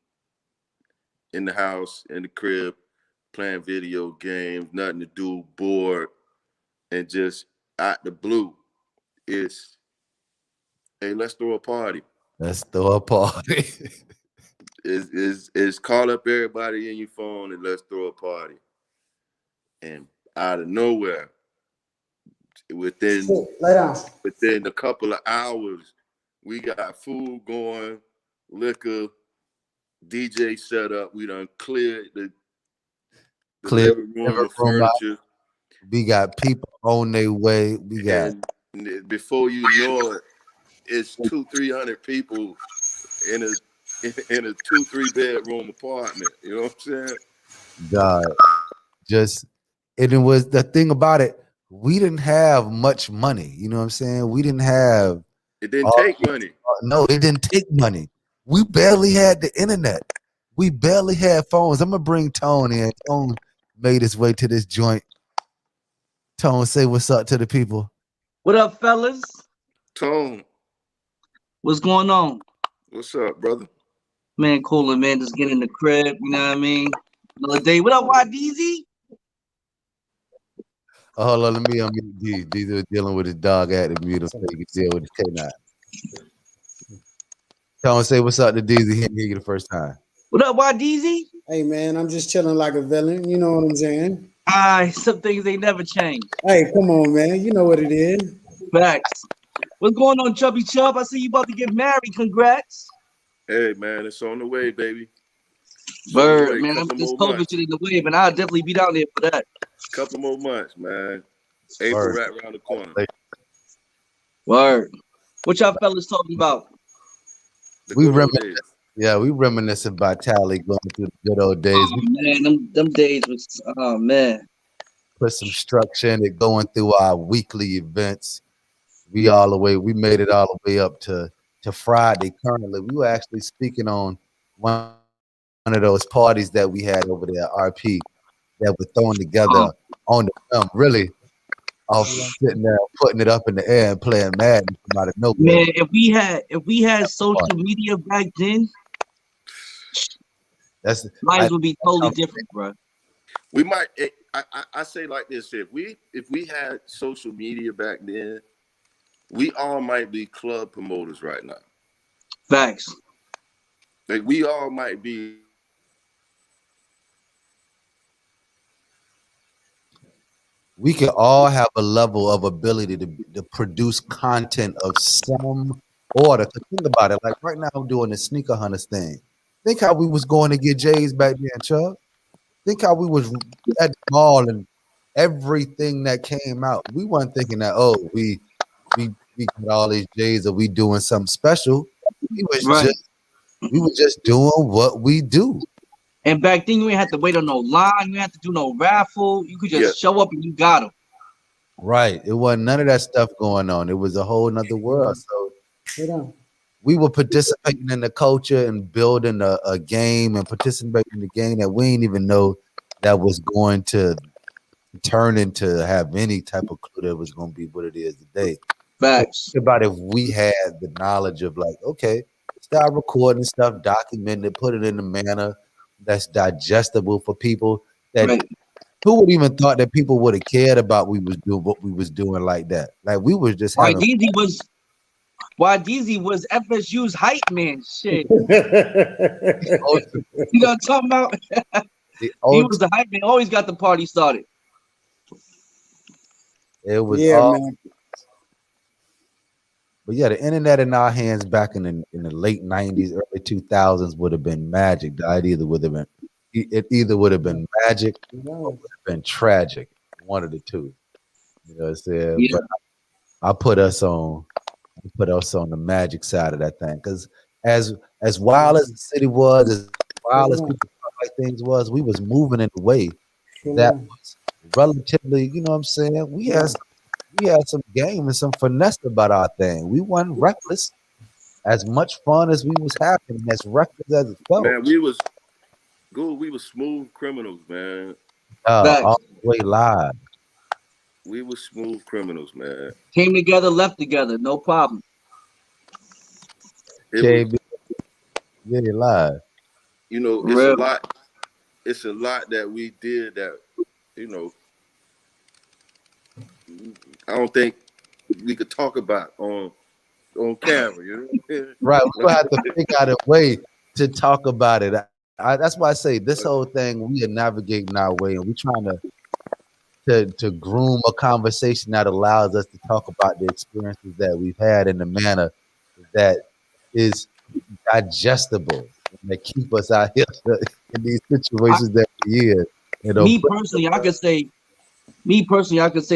in the house, in the crib, playing video games, nothing to do, bored, and just out the blue, it's, hey, let's throw a party. Let's throw a party. Is call up everybody in your phone and let's throw a party. And out of nowhere, within Lay down. a couple of hours, we got food going, liquor, DJ set up. We done cleared the living room, the furniture. We got people on their way. We got, and before you know it, it's 200-300 people in a 2-3 bedroom apartment. You know what I'm saying? God, and it was the thing about it. We didn't have much money. You know what I'm saying? We didn't have. It didn't take money. No, it didn't take money. We barely had the internet. We barely had phones. I'm gonna bring Tone in. Tone made his way to this joint. Tone, say what's up to the people. What up, fellas? Tone, What's going on? what's up, brother? Man, cooler, man. Just get in the crib, you know what I mean? Another day. What up, Wa-Deezy? Oh, hold on, let me unmute D. Deezy was dealing with his dog. I had to mute him so he could deal with his canine. Tone, say what's up to Deezy. He didn't hear you the first time. What up, Wa-Deezy? Hey man, I'm just chilling like a villain. You know what I'm saying? Some things they never change. Hey, come on, man. You know what it is. Facts. What's going on, Chubby Chub? I see you about to get married. Congrats. Hey man, it's on the way, baby. It's on the Bird, way. man, Couple this more COVID months. shit in the wave, and I'll definitely be down there for that. Couple more months, man. April Word. right around the corner. Word. What y'all fellas talking about? The We good old reminisce, days. yeah, we reminisce about Tally going through the good old days. Oh We man, them days was man. put some structure in it going through our weekly events. We made it all the way up to Friday currently. We were actually speaking on one of those parties that we had over there at RP that were thrown together Oh on the film, really off sitting there putting it up in the air and playing Madden from out of nowhere. man, if we had social media back then, That's I, lives would be totally different, bro. We might. I say like this: if we had social media back then, we all might be club promoters right now. Facts. Like we all might be. we can all have a level of ability to produce content of some order. 'Cause think about it, like right now I'm doing the sneaker hunters thing. Think how we was going to get J's back then, Chuck. Think how we was at the mall and everything that came out. We weren't thinking that, oh, we got all these J's or we doing something special. We was Right. just we were just doing what we do. And back then you ain't have to wait on no line, you ain't have to do no raffle. You could Yeah. just show up and you got them. Right. It wasn't none of that stuff going on. It was a whole nother world. So Hold on. we were participating in the culture and building a game and participating in the game that we didn't even know that was going to turn into have any type of clue that it was going to be what it is today. But Facts. think about if we had the knowledge of like, okay, start recording stuff, document it, put it in a manner that's digestible for people. That Right. who would even thought that people would have cared about we was doing what we was doing like that? Like we was just Why having Deezy was Wa-Deezy was FSU's hype man. Shit. the ultimate, You know what I'm talking about? the He was ultimate. the hype man, always got the party started. It was Yeah, all. man. But yeah, the internet in our hands back in the late '90s, early 2000s would have been magic. It either would have been magic or Yeah. would have been tragic. One of the two. You know what I'm saying? Yeah. But I put us on the magic side of that thing. Because as wild as the city was, as wild Hold as on. people felt like things was, we was moving in a way Hold that on. was relatively, you know what I'm saying? We had some game and some finesse about our thing. We weren't reckless. As much fun as we was having, and as reckless as it felt, Man, we was good. We was smooth criminals, man. all Facts. the way live. We was smooth criminals, man. Came together, left together, no problem. It was, KB, really live. you know, For it's a real. lot. It's a lot that we did that, you know, I don't think we could talk about on camera. You Right. know. We gonna have to figure out a way to talk about it. That's why I say this whole thing, we are navigating our way and we're trying to groom a conversation that allows us to talk about the experiences that we've had in a manner that is digestible and that keep us out here in these I, situations that we're in. You know, me personally, I could say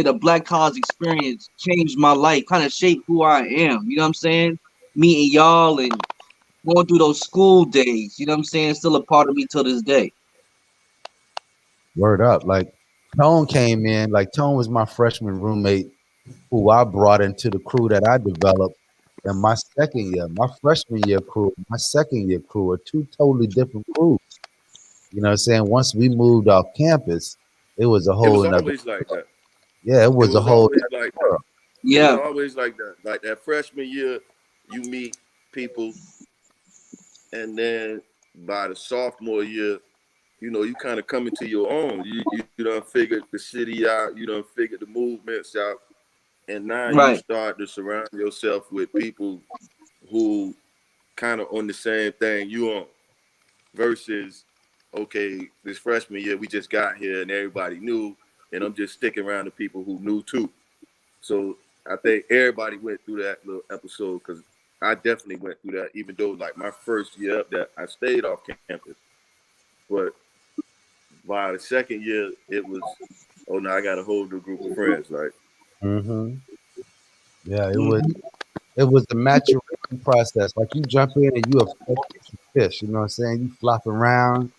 the Black Cause experience changed my life, kind of shaped who I am. You know what I'm saying? Meeting y'all and going through those school days. You know what I'm saying? Still a part of me till this day. word up. Like Tone came in, like Tone was my freshman roommate who I brought into the crew that I developed in my second year. My freshman year crew, my second year crew are two totally different crews. You know what I'm saying? Once we moved off campus, it was a It was whole nother always like that. yeah, it It was a was whole always like that. world. It was Yeah. always like that. Like that freshman year, you meet people, and then by the sophomore year, you know, you kind of come into your own. You done figured the city out. You done figured the movements out, and now you Right. start to surround yourself with people who kind of on the same thing you on. Versus, okay, this freshman year we just got here and everybody knew, and I'm just sticking around the people who knew too. So I think everybody went through that little episode because I definitely went through that. Even though like my first year up there, I stayed off campus, but by the second year, it was, oh no, I got a whole new group of friends. Like, Yeah, it was the maturation process. Like you jump in and you a fish. You know what I'm saying? You flop around.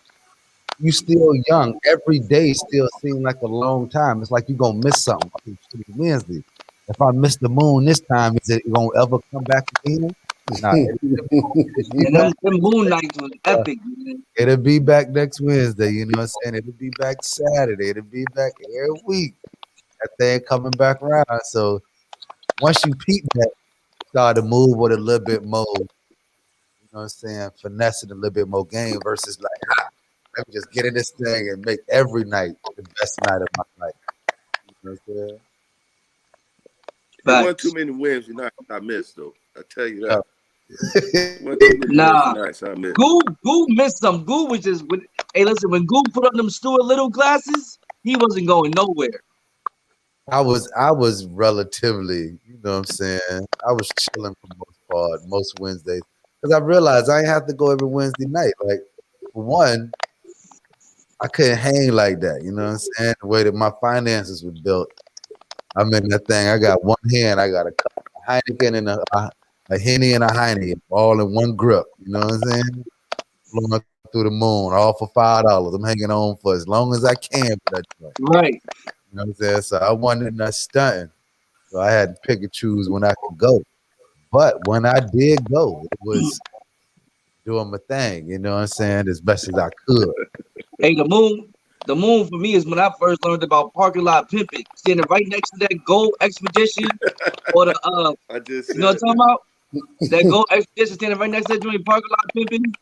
You still young. Every day still seems like a long time. It's like you gonna miss something. Like it's Wednesday. If I miss the moon this time, is it gonna ever come back again? Nah, it'll be And back. them moon nights was epic, man. It'll be back next Wednesday. You know what I'm saying? It'll be back Saturday. It'll be back every week. That thing coming back around. So once you peep that, start to move with a little bit more. You know what I'm saying? Finessing a little bit more game versus like, let me just get in this thing and make every night the best night of my life. You know what I'm saying? it wasn't Facts. too many Wednesday nights I missed though. I tell you Yeah. that. It wasn't too many Nah, Wednesday nights I missed. Goo missed some. Goo was just with. Hey, listen, when Goo put on them Stuart Little glasses, he wasn't going nowhere. I was relatively, you know what I'm saying? I was chilling for the most part, most Wednesdays. Because I realized I ain't have to go every Wednesday night. Like, for one, I couldn't hang like that. You know what I'm saying? The way that my finances were built. I'm in that thing. I got one hand. I got a cup of Heineken and a Henny and a Heineken all in one grip. You know what I'm saying? Blowing through the moon, all for $5. I'm hanging on for as long as I can for that joint. Right. You know what I'm saying? So I wasn't not stunting. So I had to pick and choose when I could go. But when I did go, it was doing my thing. You know what I'm saying? As best as I could. Hey, the moon for me is when I first learned about parking lot pimping. Standing right next to that gold expedition or the I just you know what said I'm talking that. about? That gold expedition standing right next to that joint parking lot pimping.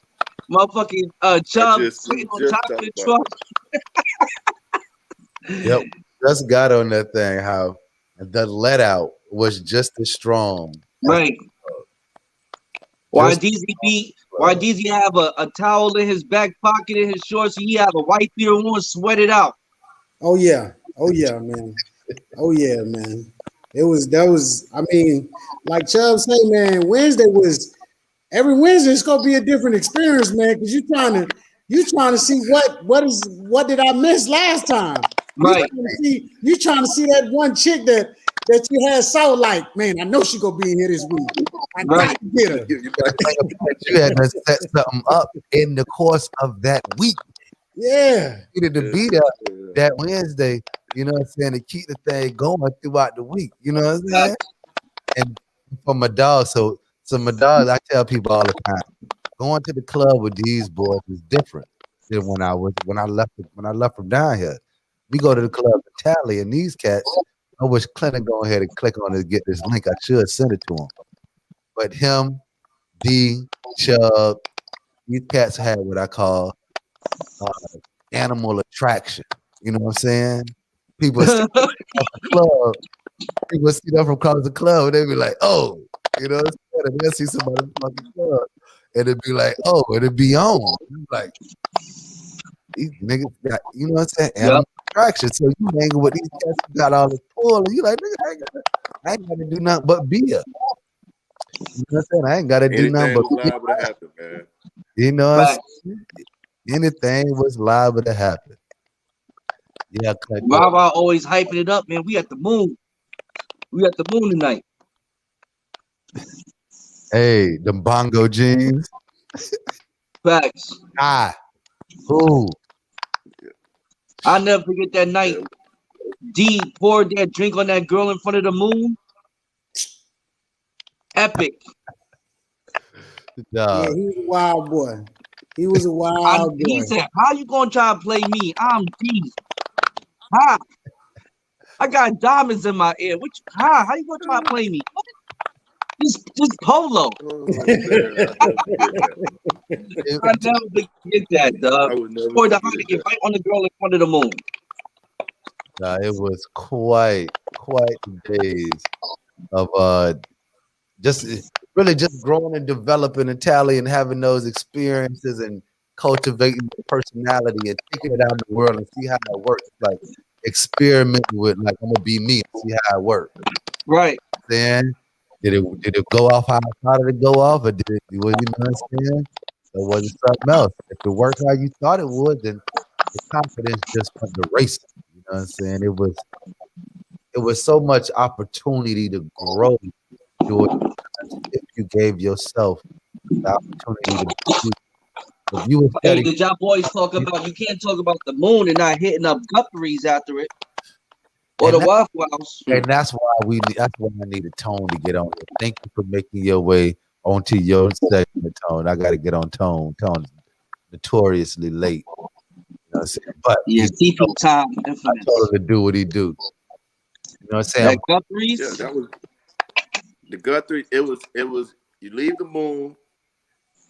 Motherfucking I Chubb just we sitting was on just top of talking the about truck. Yep. Just got on that thing how the let out was just as strong as Right. Why just Deezy be why Deezy have a towel in his back pocket in his shorts and he have a white beater on sweated out. Oh yeah. Oh yeah, man. Oh yeah, man. It was that was I mean, like Chubb say, man, Wednesday was every Wednesday it's gonna be a different experience, man, because you trying to see what did I miss last time? Right. You trying to see that one chick that you had saw like, man, I know she gonna be in here this week. I got Right. to get her. you about to you had to set something up in the course of that week. Yeah. You needed to yeah, be there yeah. that Wednesday, you know what I'm saying, to keep the thing going throughout the week. You know what I'm saying? And for my dog, so my dog, I tell people all the time, going to the club with these boys is different than when I left from down here. We go to the club in Tally, and these cats. I wish Clinton go ahead and click on it to get this link. I should send it to him. But him, D, Chubb, these cats had what I call uh, animal attraction. You know what I'm saying? People see them across the club. People see them from across the club, and they be like, "Oh," you know what I'm saying? And they'll see somebody across the club, and it'd be like, "Oh," it'd be on. You like these niggas got, you know what I'm saying? Yep. Animal attraction. So you hanging with these cats who got all this pull, and you like, nigga, I ain't got to do nothing but be here. You know what I'm saying? I ain't got to do nothing Anything but was be. liable to happen, man. You know what I'm Facts. saying? Anything was liable to happen. Yeah, cut though. Rara always hyping it up, man. We at the moon. We at the moon tonight. Hey, them bongo jeans. Facts. Ah, who? I'll never forget that night. Yeah, D poured that drink on that girl in front of the moon. Epic. Yeah, Dog. he was a wild boy. He was a wild He boy. said, "How you gonna try to play me? I'm D. How? I got diamonds in my ear. Which how you gonna try to play me? This polo. oh man, I never forget that. It, I never forget that, I dog. would never Poured the forget Heineken that. right on the girl in front of the moon. nah, it was quite the days of just really just growing and developing in Tally and having those experiences and cultivating your personality and taking it out in the world and see how it works. Like experimenting with, like, I'm gonna be me and see how it works. Right. Then did it go off how I thought it would go off, or did it? Well, you know what I'm saying? Or was it something else? If it worked how you thought it would, then the confidence just went to racing. You know what I'm saying? It was so much opportunity to grow doing if you gave yourself the opportunity to do. If you were Hey, steady, did y'all boys talk about you can't talk about the moon and not hitting up Guppies after it or the and that, Waffle House? that's why I needed Tone to get on here. Thank you for making your way onto your segment, Tone. I got to get on Tone. Tone's notoriously late. You know what I'm saying? But Yeah, CP time, I infamous. told him to do what he do. You know what I'm saying? That Guppies? Yeah, that was the Guthrie. It was. You leave the moon.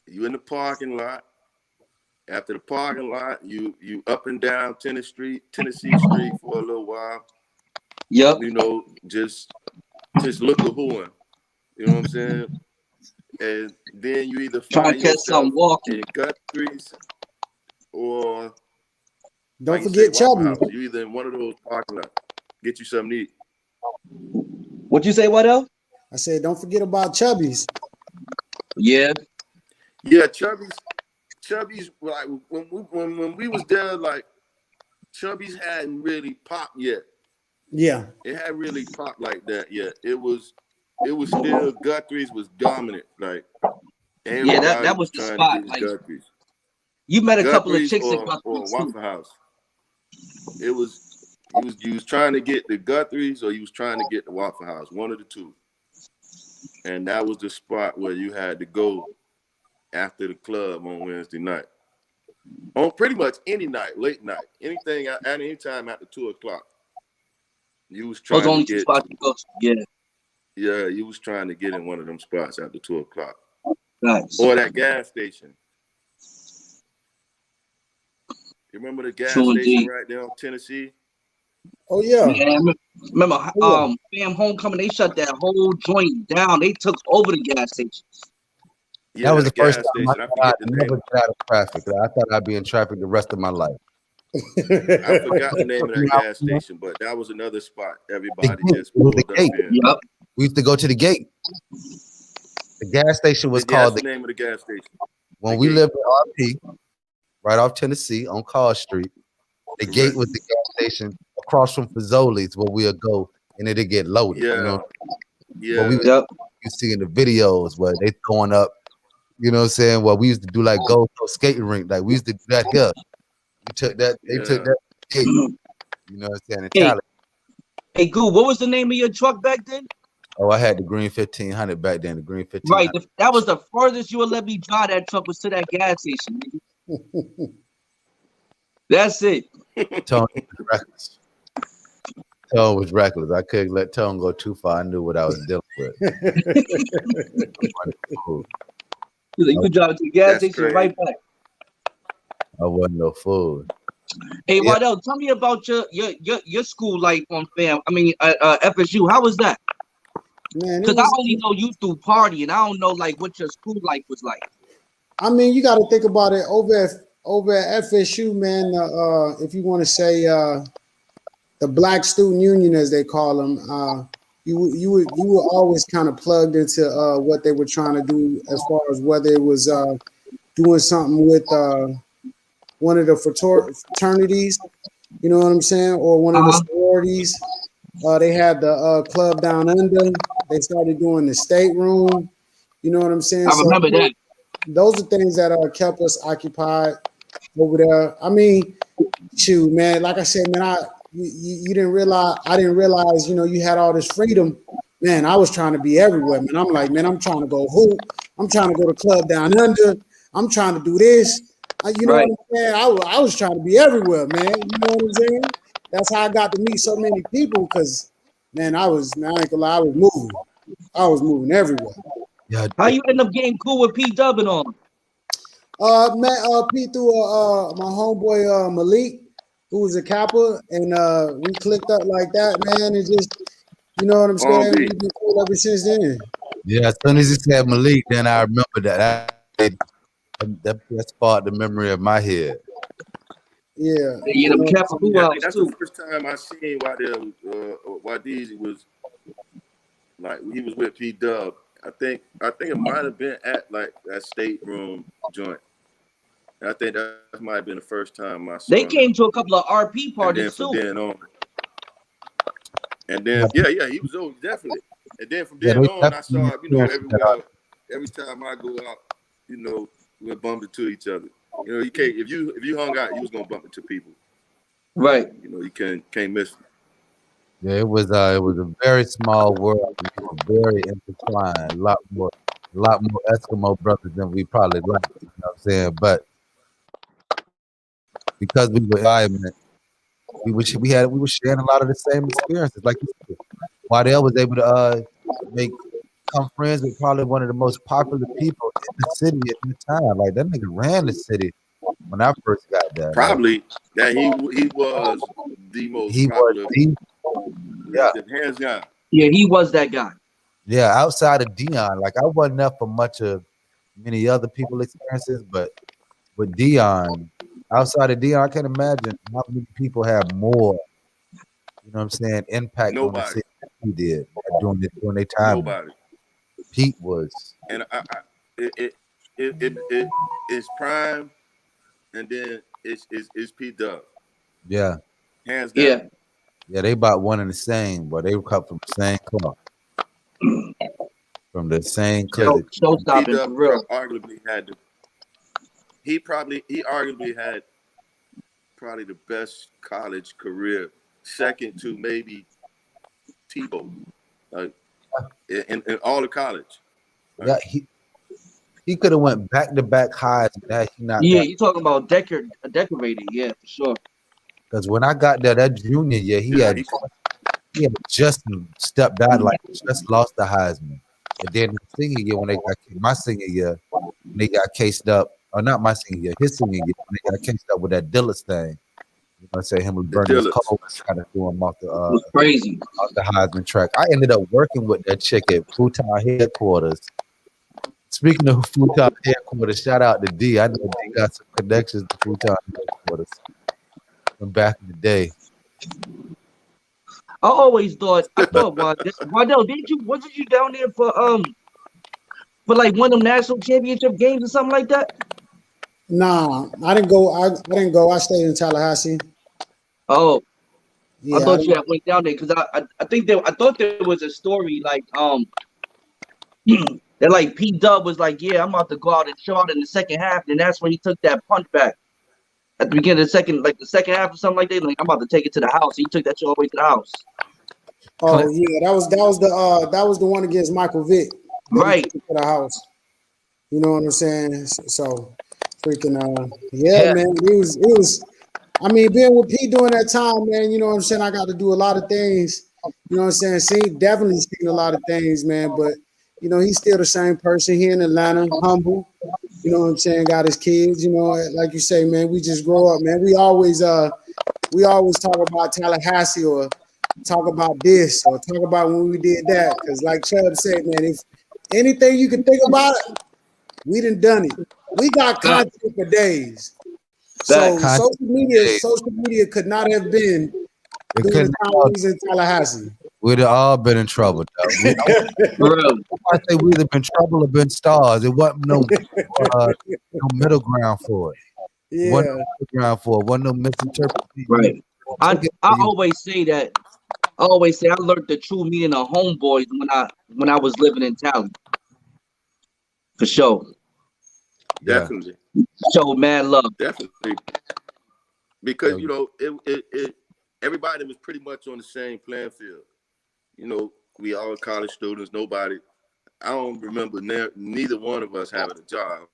You in the parking lot. After the parking lot, you up and down Tennessee Street for a little while. Yep. You know, just look a hooing. You know what I'm saying? And then you either Trying find to catch yourself some walking. in Guthrie's or Don't like you say, forget Waffle Chubby. House. You either in one of those parking lots. Get you something to eat. What you say, Wadell? I said, don't forget about Chubby's. Yeah. Yeah, Chubby's like when we was there, like Chubby's hadn't really popped yet. Yeah. It hadn't really popped like that yet. It was still Guthrie's was dominant. Like everybody that was the trying spot. to get Like Guthrie's. you met a couple of Guthrie's chicks at or Guthrie's too. Waffle House. It was you was trying to get the Guthrie's or you was trying to get the Waffle House, one of the two. And that was the spot where you had to go after the club on Wednesday night. On pretty much any night, late night, anything at any time after 2:00. You was Those trying to only two get spots to go to. Yeah. yeah, you was trying to get in one of them spots after 2:00. Nice. Or that gas station. You remember the gas True station indeed. right there on Tennessee? Oh yeah. Yeah, remember, Oh, Fam Homecoming, they shut that whole joint down. They took over the gas station. Yeah, that was the first gas time I station. I thought forget I'd the never name. get out of traffic. I thought I'd be in traffic the rest of my life. I forgot the name of that Now, gas station, but that was another spot the everybody gate. just It was the pulled up gate. in. Yep. We used to go to the gate. The gas station was That's called the name of the gas station. when The we gate. lived in RP, right off Tennessee on Carr Street. The gate Correct. was the gas station across from Fazoli's where we'll go and it'll get loaded. Yeah. You know, Yeah. what we Yep. you see in the videos where they throwing up. You know what I'm saying? Well, we used to do like Gold Coast skating rink. Like we used to do that here. We took that. They took Yeah. that gate. You know what I'm saying? In Hey, Cali. hey, Goo, what was the name of your truck back then? Oh, I had the green 1500 back then. The green Right. 1500. That was the furthest you would let me drive that truck was to that gas station. Nigga. That's it. Tone was reckless. Tone was reckless. I couldn't let Tone go too far. I knew what I was dealing with. You could drive it to the gas That's station crazy. right back. I wasn't no fool. Hey, Yeah. Wadell, tell me about your school life on FAM. I mean, FSU. How was that? man, it Because I was. only know you through partying. I don't know like what your school life was like. I mean, you got to think about it over at FSU, man. If you want to say the Black Student Union, as they call them, you were always kind of plugged into what they were trying to do, as far as whether it was doing something with one of the fraternities, you know what I'm saying, or one of the sororities. They had the club down under. They started doing the stateroom. You know what I'm saying? I remember that. Those are things that kept us occupied over there. I mean, shoot, man. Like I said, man, you didn't realize. I didn't realize. You know, you had all this freedom. Man, I was trying to be everywhere, man. I'm like, man, I'm trying to go hoop. I'm trying to go to club down under. I'm trying to do this. You know Right. what I'm saying? I was trying to be everywhere, man. You know what I'm saying? That's how I got to meet so many people. Because, man, I ain't gonna lie, I was moving. I was moving everywhere. Yeah. How you end up getting cool with P Dub and all? Man, P through my homeboy Malik, who was a Kappa, and we clicked up like that, man. And just, you know what I'm saying? B. We've been cool ever since then. Yeah. As soon as he said Malik, then I remember that. And that sparked the memory of my head. Yeah, Yeah, you them know, Kappa Yeah, I think hours that's the too. first time I seen Wa-Deezy was like he was with P Dub. I think it might have been at like that state room joint. And I think that might have been the first time I saw They him. came to a couple of RP And then parties from too. then on, and then Yeah, he was over definitely. And then from yeah, then they on, I definitely saw experienced that. everywhere, every time I go out, we bumped into each other. You can't if you hung out, you was gonna bump into people. Right. You can't miss them. Yeah, it was a very small world. We were very intertwined. A lot more Eskimo brothers than we probably like. You know what I'm saying? But because we were environment, we were sharing a lot of the same experiences. Like you said, Wadell was able to make become friends with probably one of the most popular people in the city at the time. Like that nigga ran the city when I first got there. Like Probably that he was the most he was popular, the yeah. hands down. Yeah, he was that guy. Yeah, outside of Dion, like I wasn't up for much of many other people experiences, but with Dion, outside of Dion, I can't imagine how many people have more, you know what I'm saying, impact on the Nobody, city than he did during their time. nobody. Pete was, And it's prime, and then it's P Dub, yeah, hands down. Yeah. yeah, they about one and the same, but they cut from the same cloth, from the same Yeah, cloth. Show P stopping for Dub real. arguably had he arguably had probably the best college career, second to maybe Tebow, like in all of college. Yeah, Like, he could have went back to back highs had he not Yeah, got. you talking about decorated, yeah, for sure. Because when I got there, that junior year, yeah, he had just stepped out, like just lost the Heisman. And then the senior year, my senior year, when they got cased up, or not my senior year, his senior year, when they got cased up with that Dillis thing. You know, say him and the Bernice Dillons. Cole kind of threw him It was crazy. off the Heisman track. I ended up working with that chick at Futon headquarters. Speaking of Futon headquarters, shout out to D. I know D got some connections to Futon headquarters from back in the day. I thought Wadell, wasn't you down there for like one of them national championship games or something like that? nah, I didn't go. I didn't go. I stayed in Tallahassee. Oh, I Yeah, I thought you didn't. had went down there because I thought there was a story like that like P Dub was like, yeah, I'm about to go out and show out in the second half, and that's when he took that punch back at the beginning of the second half or something like that. Like I'm about to take it to the house. He took that shit all the way to the house. Oh yeah, that was the one against Michael Vick that he Right. took to the house. You know what I'm saying? So freaking yeah, Yeah. man. It was. I mean, being with P during that time, man. You know what I'm saying? I got to do a lot of things. You know what I'm saying? Definitely seen a lot of things, man. But he's still the same person here in Atlanta, humble. You know what I'm saying? Got his kids. Like you say, man. We just grow up, man. We always talk about Tallahassee or talk about this or talk about when we did that. Because like Chubb said, man, if anything you can think about it, we done it. We got Facts. content for days. So Facts. social media could not have been It during the couldn't. time we was in Tallahassee. We'd have all been in trouble, though. For real. I say we'd have been trouble or been stars. It wasn't no middle ground for it. It wasn't Yeah. no middle ground for it. Wasn't no misinterpretation. Right. I Took it I for you. always say that. I always say I learned the true meaning of homeboys when I was living in Tally. For sure. Yeah. Definitely, Show mad love. definitely, because Yeah. everybody was pretty much on the same playing field. We all college students. Nobody. I don't remember neither one of us having a job.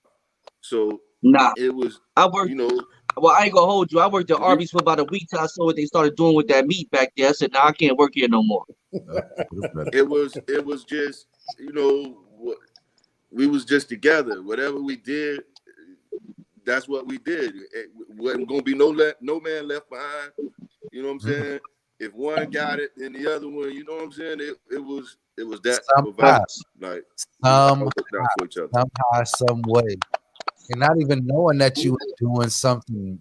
So Nah. it was, I worked you know, well, I ain't gonna hold you. I worked at we Arby's for about a week till I saw what they started doing with that meat back there. I said, nah, I can't work here no more. it was just, we was just together. Whatever we did, that's what we did. It wasn't gonna be no man left behind. You know what I'm saying? If one got it, then the other one. You know what I'm saying? It was that Somehow, vibe. Like we all somehow, looked out for each other. some way. and not even knowing that you were doing something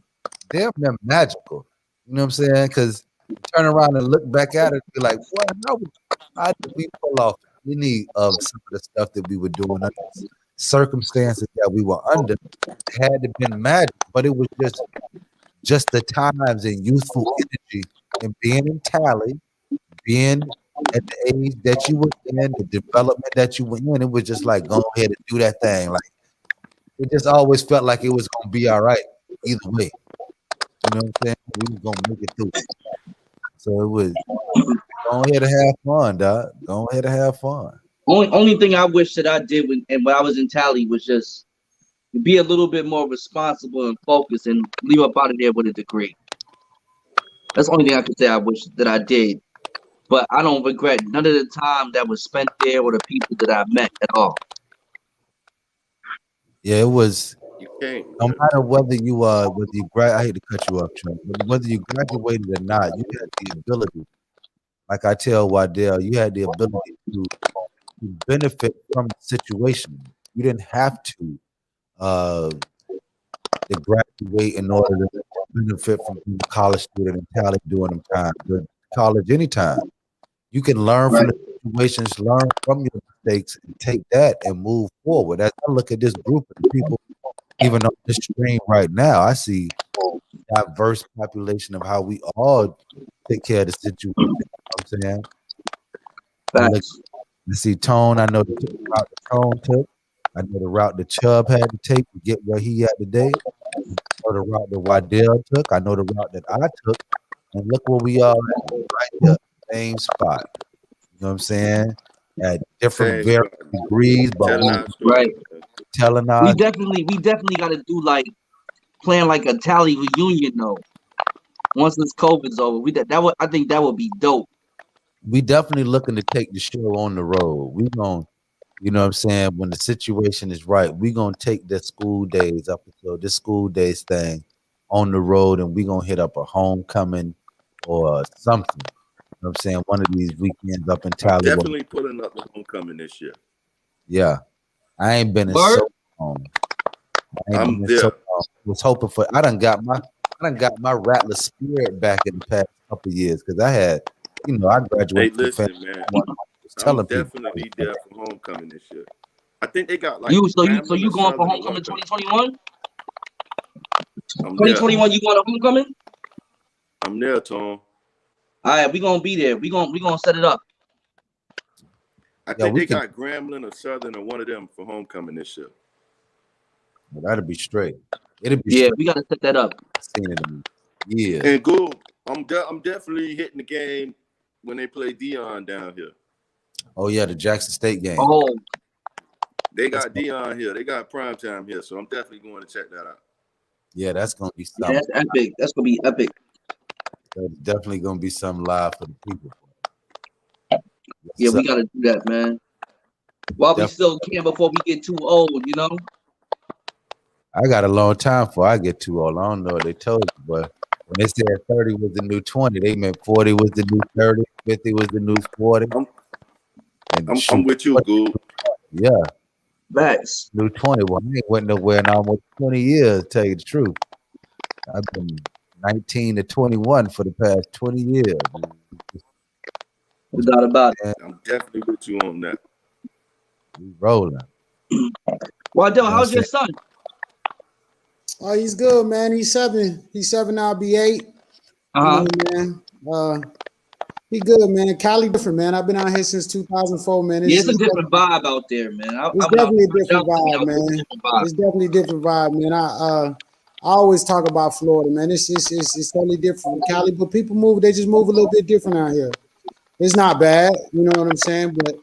damn near magical. You know what I'm saying? Because you turn around and look back at it and be like, boy, how did we pull off any of some of the stuff that we were doing under circumstances that we were under? It had to been magic, but it was just the times and youthful energy and being in Tally, being at the age that you were in, the development that you were in. It was just like, go ahead and do that thing. Like, it just always felt like it was gonna be all right either way. You know what I'm saying? We was gonna make it through. So it was go ahead and have fun, dog. Go ahead and have fun. Only thing I wish that I did when I was in Tally was just be a little bit more responsible and focused and leave up out of there with a degree. That's the only thing I could say I wish that I did. But I don't regret none of the time that was spent there or the people that I met at all. Yeah, it was. You can't. No matter whether you I hate to cut you off, Trent, but whether you graduated or not, you had the ability. Like I tell Wadell, you had the ability to benefit from the situation. You didn't have to graduate in order to benefit from being a college student and Tally during them time. But college anytime. You can learn from the situations, learn from your mistakes, and take that and move forward. As I look at this group of people, even on the stream right now, I see diverse population of how we all take care of the situation. You know what I'm saying? I see Tone. I know the route that Tone took. I know the route that Chubb had to take to get where he at today. I know the route that Wadell took. I know the route that I took. And look where we are at, right there, same spot. You know what I'm saying? At different varying degrees, but telling us. We definitely got to do like plan like a Tally reunion though. Once this COVID's over, I think that would be dope. We definitely looking to take the show on the road. We gonna, you know what I'm saying, when the situation is right, we gonna take the school days up until this school days thing on the road, and we gonna hit up a homecoming or something. You know what I'm saying? One of these weekends up in Tally. Definitely putting up the homecoming this year. Yeah. I ain't been in so long. I'm there. Was hoping for I done got my Rattler spirit back in the past couple of years because I had, you know, I graduated. Hey, listen, man. I'm definitely there for homecoming this year. I think they got like you going for homecoming 2021? 2021, you going to homecoming? I'm there, Tom. All right, we gonna be there. We gonna set it up. I think they got Grambling or Southern or one of them for homecoming this year. Well, that'll be straight. It'll be yeah. Straight. We gotta set that up. Yeah. And go. I'm definitely hitting the game when they play Dion down here. Oh yeah, the Jackson State game. Oh, they got Dion here. They got primetime here, so I'm definitely going to check that out. Yeah, that's gonna be something. Yeah, that's epic. That's gonna be epic. That's definitely gonna be something live for the people. Yeah, we gotta do that, man. While we still can before we get too old, you know. I got a long time before I get too old. I don't know what they told you, but when they said 30 was the new 20, they meant 40 was the new 30, 50 was the new 40. I'm with you, Gould. Yeah. Facts. New 20. Well, I ain't went nowhere in almost 20 years, to tell you the truth. I've been 19 to 21 for the past 20 years. Without about it. I'm definitely with you on that. We rolling. Wadell, how's your son? Oh, he's good, man. He's 7. He's 7 now. I'll be 8. Uh-huh. You know, man. He good, man. Cali different, man. I've been out here since 2004, man. It's a different vibe out there, man. It's definitely a different vibe, man. It's definitely a different vibe, man. I always talk about Florida, man. It's totally different from Cali, but people move. They just move a little bit different out here. It's not bad, you know what I'm saying? But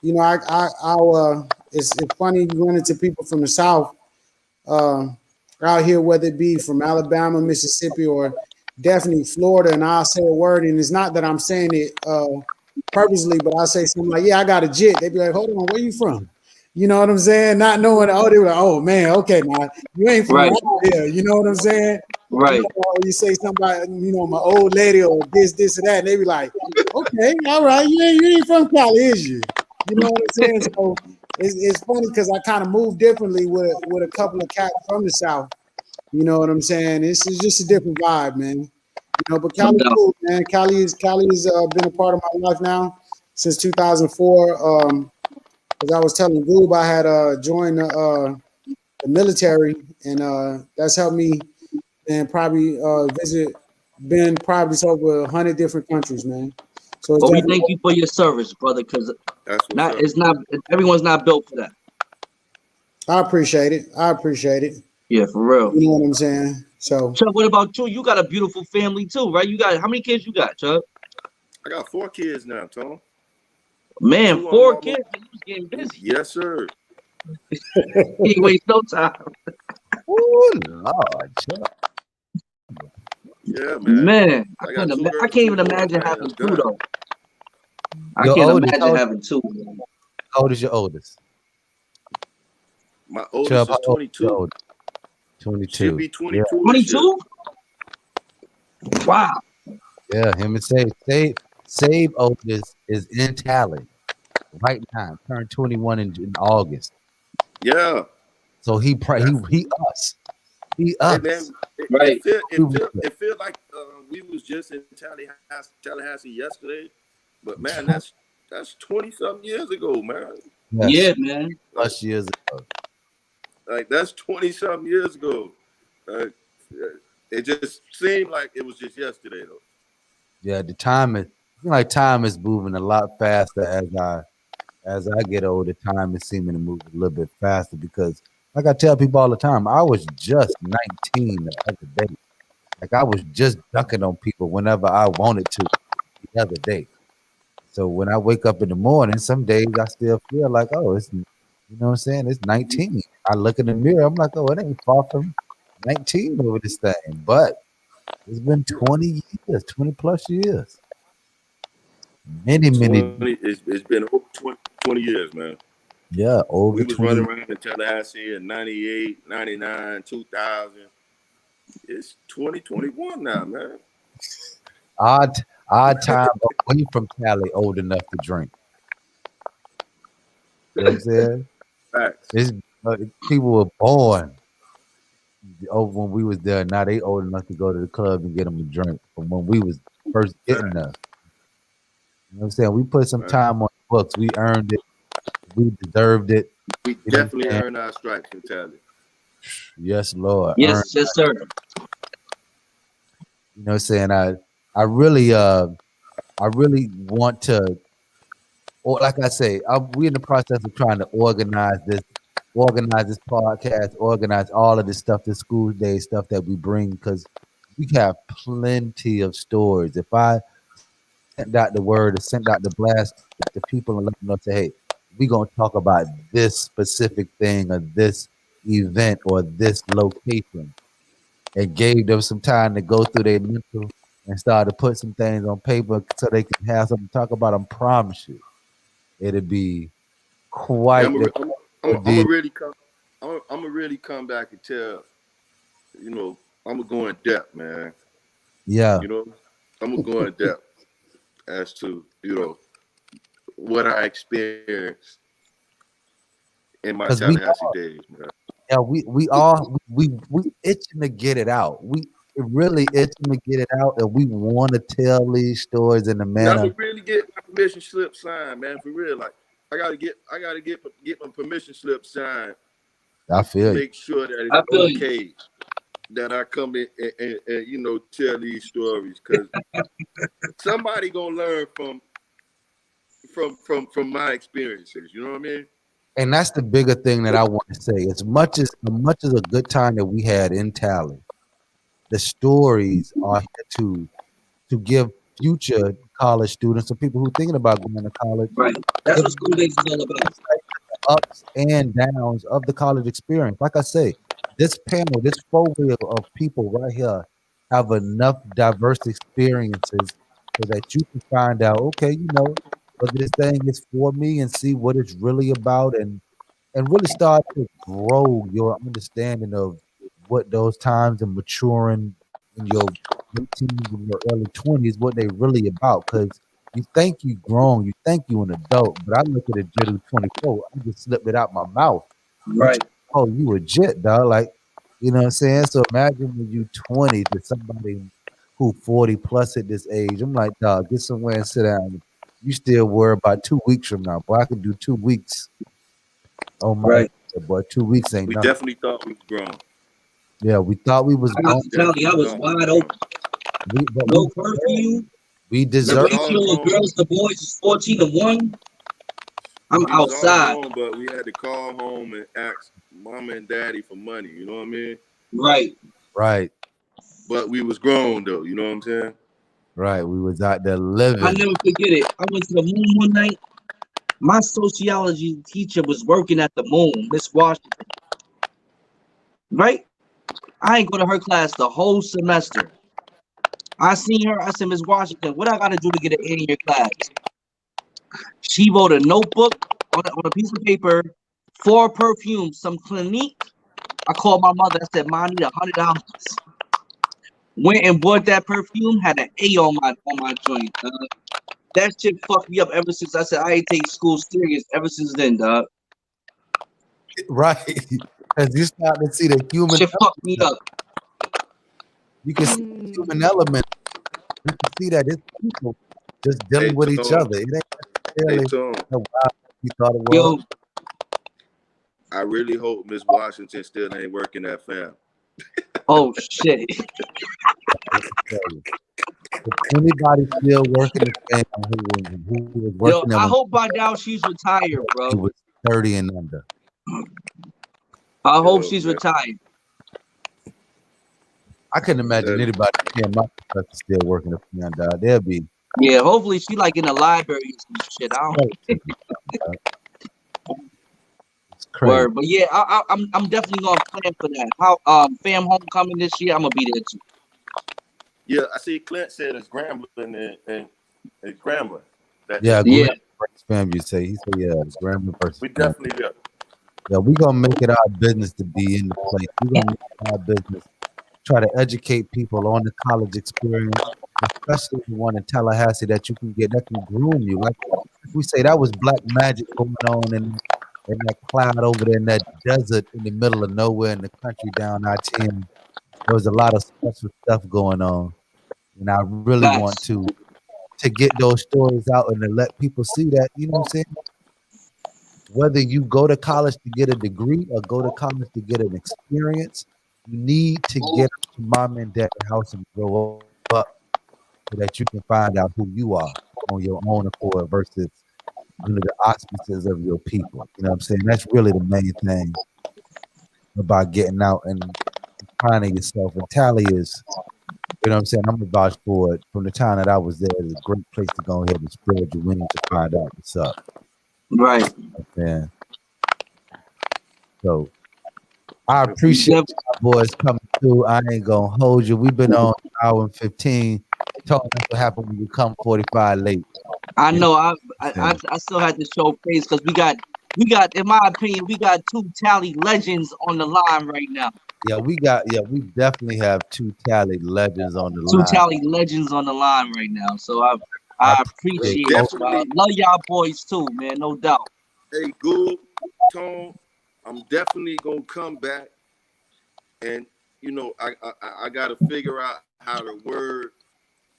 you know, it's funny you run into people from the South out here, whether it be from Alabama, Mississippi, or definitely Florida, and I'll say a word, and it's not that I'm saying it purposely, but I say something like, "Yeah, I got a jit." They be like, "Hold on, where you from?" You know what I'm saying? Not knowing, they were like, "Oh man, okay, now you ain't from out here." You know what I'm saying? Right. You say somebody, you know, my old lady or this or that, and they be like, "Okay, all right, you ain't from Cali, is you?" You know what I'm saying? So it's funny because I kind of move differently with a couple of cats from the South. You know what I'm saying? It's just a different vibe, man. You know, but No Cali doubt. cool, man. Cali's been a part of my life now since 2004. As I was telling Goob, I had joined the military, and that's helped me and probably visit been probably to over 100 different countries, man. So it's But we definitely thank you for your service, brother, because That's what's not up. it's not everyone's not built for that. I appreciate it. I appreciate it. Yeah, for real. You know what I'm saying? So Chuck, what about you? You got a beautiful family too, right? You got how many kids you got, Chuck? I got 4 kids now, Tom. Man, Two of them four almost. kids. You was getting busy. Yes, sir. He ain't waste no time. Oh Lord, Chuck. Yeah, man. Man, I got two I girls, can't two even boys, imagine man. having It's two done. though. I Your can't oldest, imagine having two. Man. how old is your oldest? My oldest Chubb, how is old is your 22. oldest? She'll 22. be Yeah, 22 this year. 22? Wow. yeah. Him and Save oldest is in Tally right now. Turned 21 in August. Yeah. So he That's, he us. He hey, us. man, Right. it feel like we was just in Tallahassee yesterday, but man, that's 20 something years ago, man. Yes, Yeah, man. Like plus years ago. that's 20 something years ago. Uh, it just seemed like it was just yesterday though. Yeah, the time is like time is moving a lot faster as I get older. Time is seeming to move a little bit faster because, like I tell people all the time, I was just 19 the other day. Like I was just dunking on people whenever I wanted to the other day. So when I wake up in the morning, some days I still feel like, oh, it's what I'm saying? It's 19. I look in the mirror, I'm like, oh, it ain't far from 19 over this thing. But it's been 20 years, 20 plus years. Many, 20 it's been over 20 years, man. yeah, over We was running 20. around in Tallahassee in 98, 99, 2000. It's 2021 now, man. Odd, odd time away from Cali old enough to drink. You know what I'm saying? Facts. It's, people were born over when we was there. Now they old enough to go to the club and get them a drink from when we was first getting Facts. there. You know what I'm saying? We put some Man. time on the books. We earned it. We deserved it. We You know what I'm definitely saying? earned our stripes in Tally. Yes, Lord. Earned. Yes, yes, sir. You know what I'm saying? I really I really want to, or like I say, we're in the process of trying to organize this podcast, organize all of this stuff, this school day stuff that we bring, because we have plenty of stories. If I sent out the word or sent out the blast to people and let them know, say, hey, we're going to talk about this specific thing or this event or this location, and gave them some time to go through their mental and start to put some things on paper so they can have something to talk about, I promise you, it'll be Yeah, quite the I'm ordeal. gonna really come. I'm gonna really come back and tell. I'm gonna go in depth, man. Yeah. You know, I'm gonna go in depth as to what I experienced in my Because we Tallahassee days, man. yeah, we all we itching to get it out. We really itching to get it out, and we want to tell these stories in a Yeah, I'm manner. gonna really get my permission slip signed, man. For real, like I gotta get my permission slip signed I to feel you. make sure that it's I feel you. okay that I come in and tell these stories because somebody gonna learn from my experiences. You know what I mean? And that's the bigger thing that I want to say. As much as a good time that we had in Tally, the stories are here to give future college students or people who thinking about going to college Right. That's what school days is all about. ups and downs of the college experience. Like I say, this panel, this four wheel of people right here have enough diverse experiences so that you can find out, okay, whether this thing is for me and see what it's really about and really start to grow your understanding of what those times and maturing in your late teens and your early 20s, what they really about. Because You think you grown, you think you an adult, but I look at a jit who's 24, I just slipped it out my mouth. Right. Oh, you a jit, dog. Like, you know what I'm saying? So imagine when you 20 to somebody who 40 plus at this age. I'm like, dog, get somewhere and sit down. You still worry about 2 weeks from now. Boy, I could do 2 weeks. Oh my Right. God, boy, 2 weeks ain't We nothing. definitely thought we was grown. Yeah, we thought we was I got grown. to tell you, I was wide open. But No curfew. we The deserve all ratio of grown. girls to boys is 14 to 1. I'm We was all outside. grown, but we had to call home and ask mama and daddy for money. You know what I mean? Right. right. But we was grown though. You know what I'm saying? Right. We was out there I living. never forget it. I went to the moon one night. My sociology teacher was working at the moon, Miss Washington. Right? I ain't go to her class the whole semester. I seen her. I said, Miss Washington, what I got to do to get an A in your class? She wrote a notebook on a piece of paper, 4 perfumes, some Clinique. I called my mother. I said, "Mom, I need $100." Went and bought that perfume. Had an A on my joint. That shit fucked me up ever since. I said I ain't take school serious ever since then, dog. Right. Because you start to see the human Shit fucked me up. You can see the human element. You can see that it's people just dealing with each Tone. other. It ain't Hey, necessarily Tone. the wild you thought it was. Yo, I really hope Miss Washington still ain't working at fam. oh shit. If anybody still working the fam who was Yo, working there I when hope by now she's retired, he bro. was 30 and under. I hope Yo, she's man. retired. I couldn't imagine anybody seeing my professor still working the fam, dog. They'll be Yeah, hopefully she like in the library or some shit. I don't it's crazy. word, but yeah, I'm definitely gonna plan for that. How fam homecoming this year, I'm gonna be there too. Yeah, I see Clint said it's Grambling and Grambling. Yeah, Yeah. Graham versus fam, you say. He said, yeah, Graham versus We fam. definitely do. Yeah, we're gonna make it our business to be in the place. We're gonna make it our business, try to educate people on the college experience, especially the one in Tallahassee that you can get that can groom you. Like we say, that was black magic going on in that cloud over there in that desert in the middle of nowhere in the country down I-10. There was a lot of special stuff going on, and I really want Facts. to get those stories out and to let people see that. You know what I'm saying? Whether you go to college to get a degree or go to college to get an experience, you need to get to mom and dad's house and grow up so that you can find out who you are on your own accord versus under the auspices of your people. You know what I'm saying? That's really the main thing about getting out and finding yourself. And Tally is, you know what I'm saying? I'm about for it. From the time that I was there, it's a great place to go ahead and spread your wings to find out what's up. Right. Man. So I appreciate you boys coming through. I ain't gonna hold you. We've been on an hour and 15. Talking that's what happened when you come 45 late. I know. I still had to show face because we got, in my opinion, we got 2 Tally legends on the line right now. Yeah, we definitely have 2 Tally legends on the 2 line. Tally legends on the line right now. So I appreciate y'all. Love y'all boys too, man. No doubt. Hey, Gould, Tone, I'm definitely gonna come back, and you know, I gotta figure out how to word.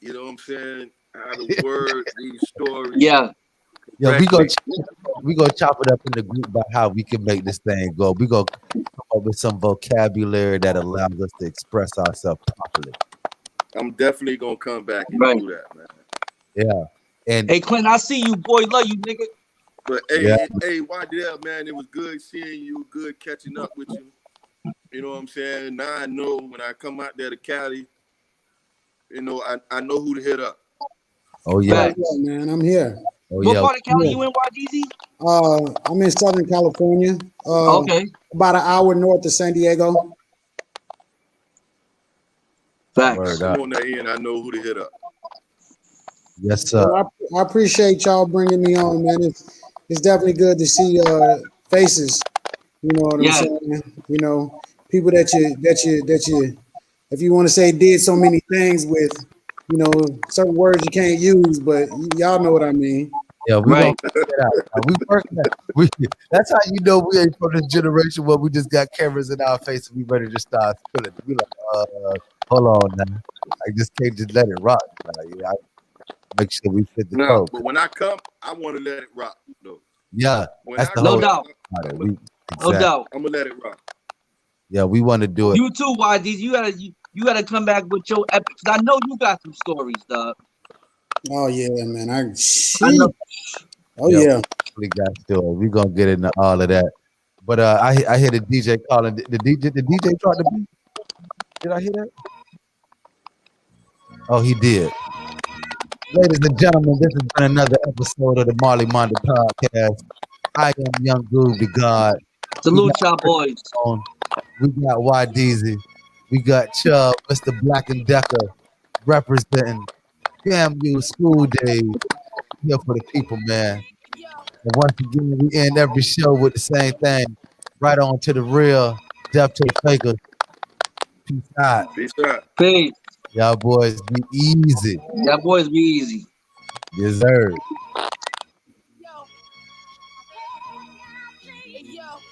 You know what I'm saying? How to word these stories. Yeah. Yeah, we gonna chop it up in the group about how we can make this thing go. We gonna come up with some vocabulary that allows us to express ourselves properly. I'm definitely gonna come back and do that, man. Yeah. And hey, Clint, I see you, boy. Love you, nigga. But hey, Wadell, man, it was good seeing you, good catching up with you. You know what I'm saying? Now I know when I come out there to Cali, you know, I know who to hit up. Oh yeah, man, I'm here. Oh what yeah. part of Cali you in, Wa-Deezy? I'm in Southern California. Okay. About an hour north of San Diego. Facts. Come on there in, I know who to hit up. Yes, sir. Well, I appreciate y'all bringing me on, man. It's definitely good to see faces. You know what I'm saying? You know, people that you, if you want to say, did so many things with, you know, certain words you can't use, but y'all know what I mean. Yeah, we gonna Right. figure it out. We working that. That's how you know we ain't from this generation where we just got cameras in our face and we ready to start spilling. We like, hold on now. I just can't just let it rock. I make sure we fit the No, flow. but when I come, I want to let it rock though. Yeah, When that's I the No whole come, doubt. about it. I'm We No exactly. doubt. gonna let it rock. Yeah, we want to do it. You too, Wa-Deezy. You gotta come back with your epics. I know you got some stories, dog. Oh yeah, man. I Sheesh. know. Oh Yeah, yeah. we got stories. We gonna get into all of that. But I hear the DJ calling. The DJ tried to beat. Did I hear that? Oh, he did. Ladies and gentlemen, this has been another episode of the Marleyminded podcast. I am Young Groove the God. We got Salute y'all boys. on. We got Wa-Deezy. We got Chubb, Mr. Black and Decker, representing FAMU School Days here for the people, man. And once again, we end every show with the same thing. Right on to the real, death to the fakers. Peace out. Peace out. Peace. Y'all boys be easy. Y'all boys be easy. Deserved.